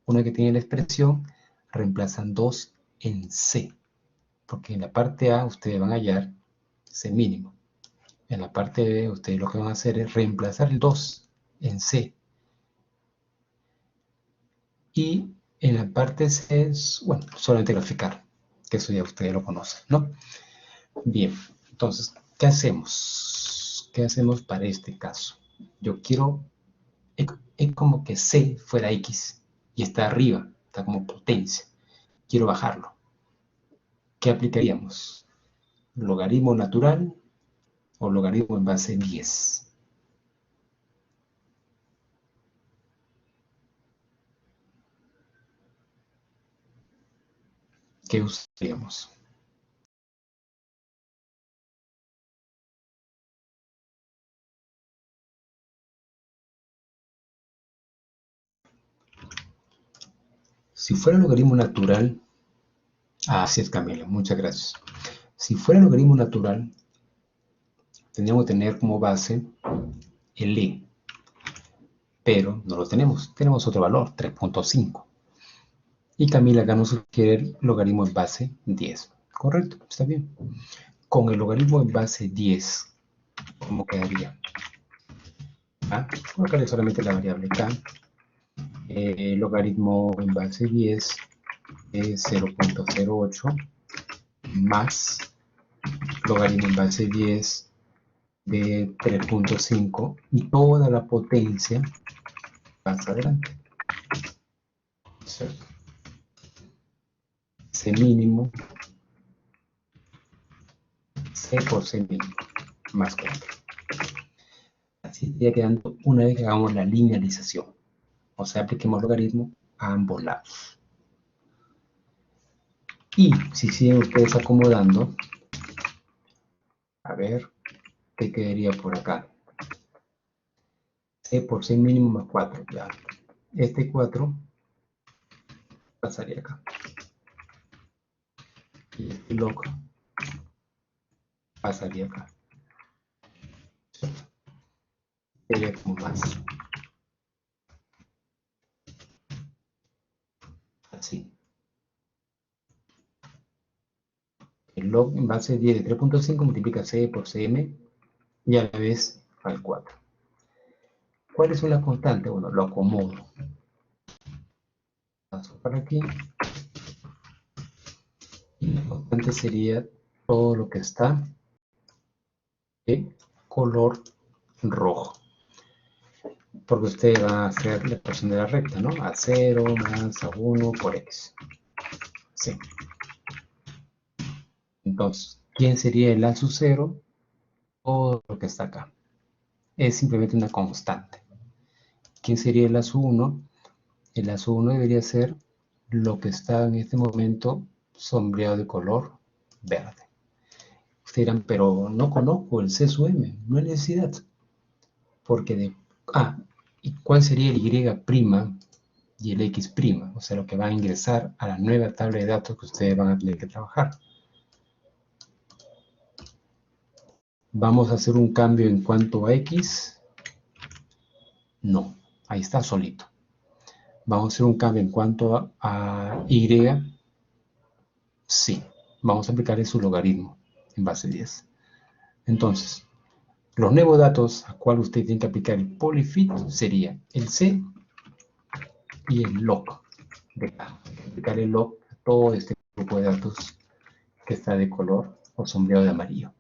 Una que tiene la expresión, reemplazan 2 en C, porque en la parte A ustedes van a hallar C mínimo. En la parte B ustedes lo que van a hacer es reemplazar el 2 en C. Y en la parte C es, bueno, solamente graficar, que eso ya ustedes lo conocen, ¿no? Bien, entonces, ¿qué hacemos? ¿Qué hacemos para este caso? Yo quiero, es como que C fuera X y está arriba, está como potencia. Quiero bajarlo. ¿Qué aplicaríamos? ¿Logaritmo natural o logaritmo en base 10? ¿Qué usaríamos? Si fuera logaritmo natural, así es, Camila, muchas gracias. Si fuera logaritmo natural, tendríamos que tener como base el E, pero no lo tenemos. Tenemos otro valor, 3.5. Y Camila acá nos sugiere el logaritmo en base 10. Correcto, está bien. Con el logaritmo en base 10, ¿cómo quedaría? Colocarle solamente la variable K. El logaritmo en base 10 es 0.08 más logaritmo en base 10 de 3.5 y toda la potencia pasa adelante. ¿Cierto? C mínimo, C por C mínimo, más 4. Así estaría quedando una vez que hagamos la linealización. O sea, apliquemos logaritmo a ambos lados. Y si siguen ustedes acomodando, a ver, ¿qué quedaría por acá? C por C mínimo más 4, ya. Este 4 pasaría acá. Y este log pasaría acá. Sería como más. Así. El log en base 10 de 3.5 multiplica C por Cm y a la vez al 4. ¿Cuáles son las constantes? Bueno, lo acomodo. Paso para aquí. Y la constante sería todo lo que está de color rojo. Porque ustedes van a hacer la ecuación de la recta, ¿no? A 0 más a 1 por x. Sí. Entonces, ¿quién sería el a sub 0? Todo lo que está acá. Es simplemente una constante. ¿Quién sería el a sub 1? El a sub 1 debería ser lo que está en este momento sombreado de color verde. Ustedes dirán, pero no conozco el C sub m. No hay necesidad. Porque de... ¿y cuál sería el y' y el x'? O sea, lo que va a ingresar a la nueva tabla de datos que ustedes van a tener que trabajar. ¿Vamos a hacer un cambio en cuanto a x? No, ahí está solito. ¿Vamos a hacer un cambio en cuanto a y? Sí, vamos a aplicarle su logaritmo en base 10. Entonces, los nuevos datos a cual usted tiene que aplicar el polyfit sería el C y el log de K. Aplicar el log a todo este grupo de datos que está de color o sombreado de amarillo.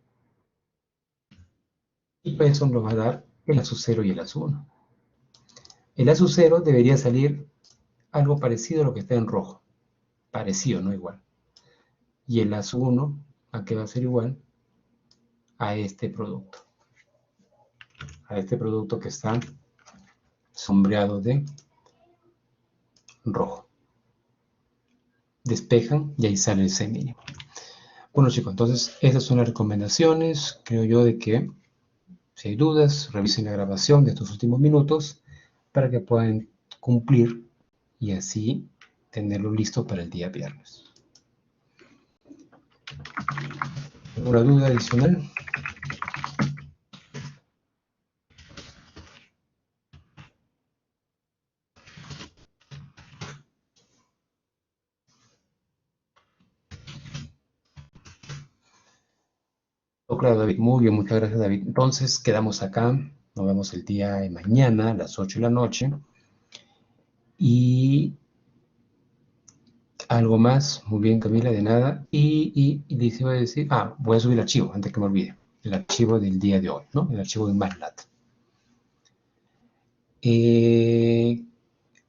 Y pues eso nos va a dar el a sub 0 y el a sub 1. El a sub 0 debería salir algo parecido a lo que está en rojo. Parecido, no igual. Y el a sub 1, ¿a qué va a ser igual? A este producto. A este producto que está sombreado de rojo. Despejan y ahí sale el C mínimo. Bueno chicos, entonces esas son las recomendaciones. Creo yo de que Si hay dudas, revisen la grabación de estos últimos minutos para que puedan cumplir y así tenerlo listo para el día viernes. ¿Alguna duda adicional? Oh, claro, David. Muy bien, muchas gracias, David. Entonces, quedamos acá. Nos vemos el día de mañana a las 8 de la noche. Y algo más. Muy bien, Camila, de nada. Y les iba a decir, voy a subir el archivo, antes que me olvide. El archivo del día de hoy, ¿no? El archivo de MATLAB.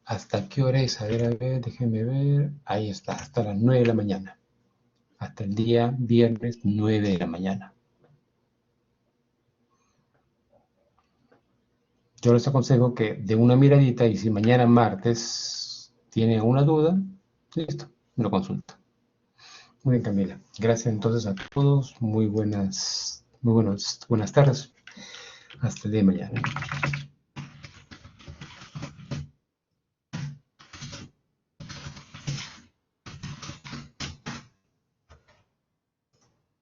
¿Hasta qué hora es? A ver, déjenme ver. Ahí está, hasta las 9 de la mañana. Hasta el día viernes 9 de la mañana. Yo les aconsejo que de una miradita y si mañana martes tienen alguna duda, listo, me lo consulta. Muy bien, Camila. Gracias entonces a todos. Buenas tardes. Hasta el día de mañana.